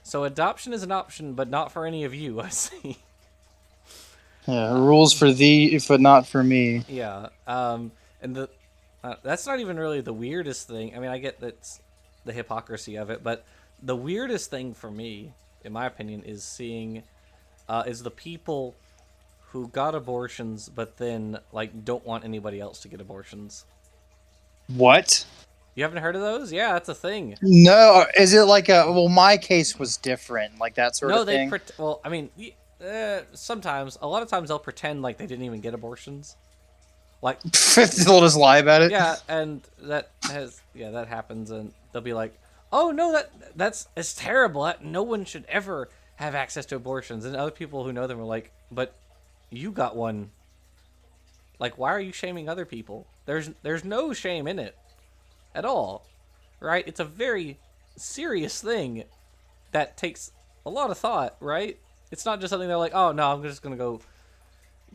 So adoption is an option, but not for any of you, I see. Yeah, rules for thee, but not for me. Yeah. And that's not even really the weirdest thing. I mean, I get that's the hypocrisy of it, but the weirdest thing for me, in my opinion, is seeing is the people who got abortions, but then like don't want anybody else to get abortions. What? You haven't heard of those? Yeah, that's a thing. No, is it like a? Well, my case was different, like that sort No, of thing. well, I mean, sometimes, a lot of times they'll pretend like they didn't even get abortions. Like, They'll just lie about it. yeah, and that happens, and they'll be like, "Oh no, that's it's terrible. No one should ever have access to abortions." And other people who know them are like, "But you got one. Like, why are you shaming other people? There's no shame in it at all, right? It's a very serious thing that takes a lot of thought, right? It's not just something they're like, oh no, I'm just gonna go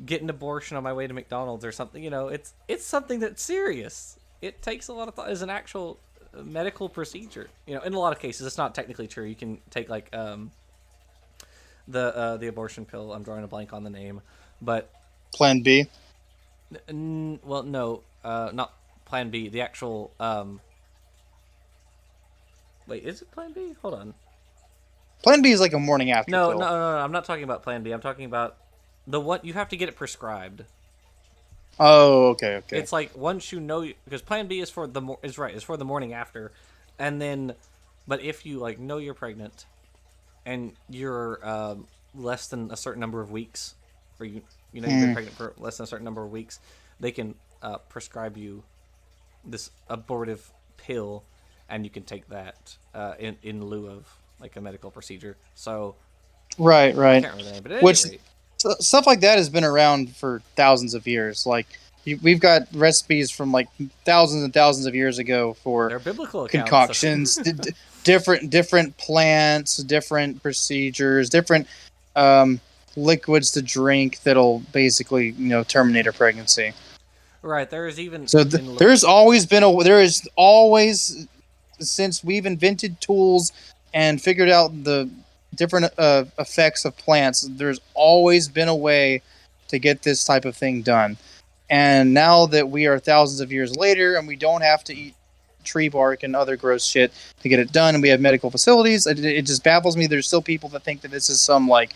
get an abortion on my way to McDonald's or something. It's something that's serious. It takes a lot of thought. It's an actual medical procedure. In a lot of cases, it's not technically true. You can take like the abortion pill. I'm drawing a blank on the name, but Plan B. well, no, not Plan B. The actual wait, is it Plan B? Hold on. Plan B is like a morning after No, no, pill. no, no. I'm not talking about Plan B. I'm talking about the one you have to get it prescribed. Oh, okay, okay. It's like once because Plan B is for is for the morning after, and then, but if you like know you're pregnant, and you're less than a certain number of weeks, or you've been pregnant for less than a certain number of weeks, they can prescribe you this abortive pill, and you can take that in lieu of like a medical procedure. So Right, I right. can't remember the name, but at any Which rate, stuff like that has been around for thousands of years. Like we've got recipes from like thousands and thousands of years ago for they're biblical accounts. concoctions, different plants, different procedures, different um, liquids to drink that'll basically terminate a pregnancy. Right, there is even So in there is always, since we've invented tools and figured out the different effects of plants, there's always been a way to get this type of thing done. And now that we are thousands of years later and we don't have to eat tree bark and other gross shit to get it done, and we have medical facilities, it just baffles me. There's still people that think that this is some like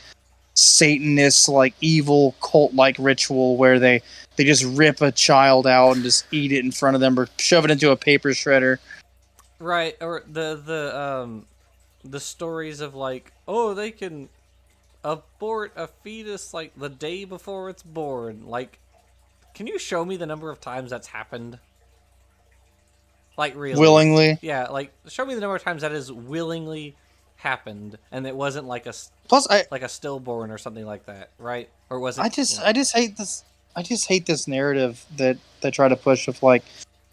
Satanist, like evil cult like ritual where they just rip a child out and just eat it in front of them or shove it into a paper shredder. Right, or the stories of like, oh, they can abort a fetus like the day before it's born. Like, can you show me the number of times that's happened? Like, really? Willingly. Yeah, like, show me the number of times that has willingly happened, and it wasn't like Plus, like a stillborn or something like that, right? Or was it? I just hate this. I just hate this narrative that they try to push of like,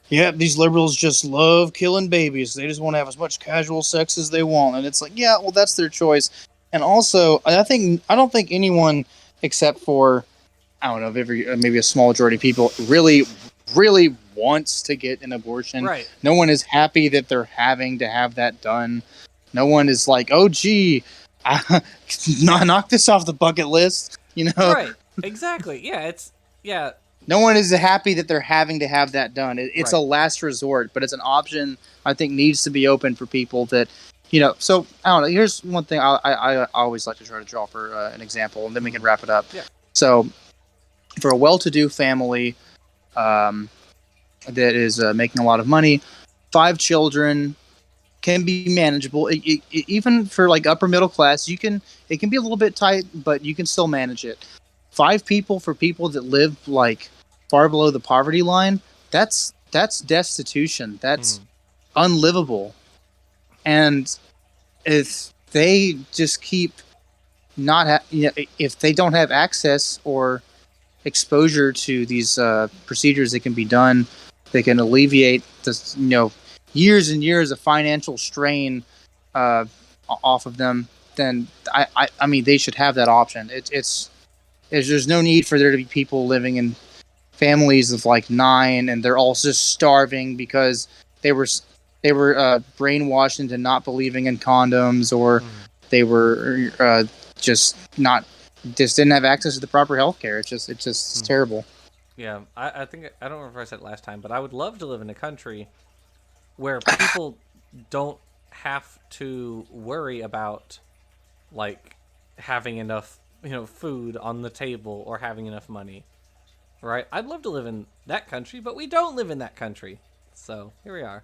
yeah, these liberals just love killing babies. They just want to have as much casual sex as they want, and it's like, yeah, well, that's their choice. And also, I don't think anyone except for I don't know, maybe a small majority of people really wants to get an abortion. Right. No one is happy that they're having to have that done. No one is like, oh, gee, knock this off the bucket list. You know, Right. Exactly. Yeah. no one is happy that they're having to have that done. It's Right. a last resort, but it's an option I think needs to be open for people that, you know. So I don't know. Here's one thing I always like to try to draw for an example, and then we can wrap it up. Yeah. So for a well-to-do family that is making a lot of money, 5 children can be manageable. Even for like upper middle class, it can be a little bit tight, but you can still manage it. 5 people for people that live like far below the poverty line, that's destitution. That's unlivable. And if they just keep if they don't have access or exposure to these procedures that can be done, they can alleviate this, years and years of financial strain off of them. Then I mean, they should have that option. There's no need for there to be people living in families of like 9 and they're all just starving because they were brainwashed into not believing in condoms, or they were just didn't have access to the proper health care. It's terrible. Yeah. I think I don't remember if I said it last time, but I would love to live in a country where people don't have to worry about like having enough, food on the table or having enough money. Right? I'd love to live in that country, but we don't live in that country. So, here we are.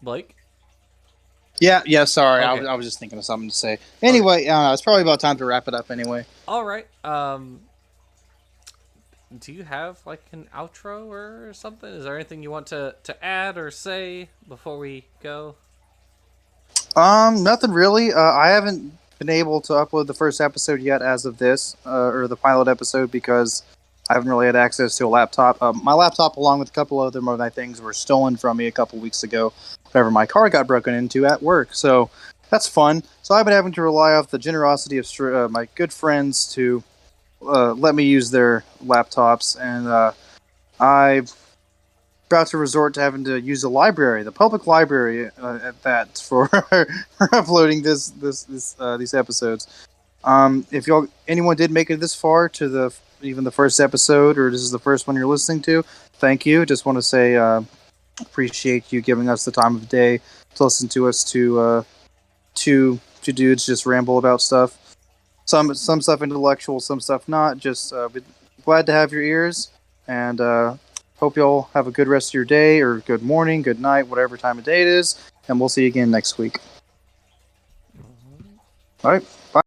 Blake? Yeah. Sorry, Okay. I was just thinking of something to say. Anyway, it's probably about time to wrap it up. Anyway. All right. Do you have like an outro or something? Is there anything you want to add or say before we go? Nothing really. I haven't been able to upload the first episode yet as of this, or the pilot episode, because I haven't really had access to a laptop. My laptop, along with a couple other of my things, were stolen from me a couple weeks ago whenever my car got broken into at work. So that's fun. So I've been having to rely off the generosity of my good friends to let me use their laptops, and I'm about to resort to having to use the library, the public library, at that for uploading these episodes. If anyone did make it this far to even the first episode, or this is the first one you're listening to, thank you. Just want to say appreciate you giving us the time of day to listen to us two dudes just ramble about stuff. Some stuff intellectual, some stuff not. Just glad to have your ears, and hope y'all have a good rest of your day, or good morning, good night, whatever time of day it is, and we'll see you again next week. All right. Bye.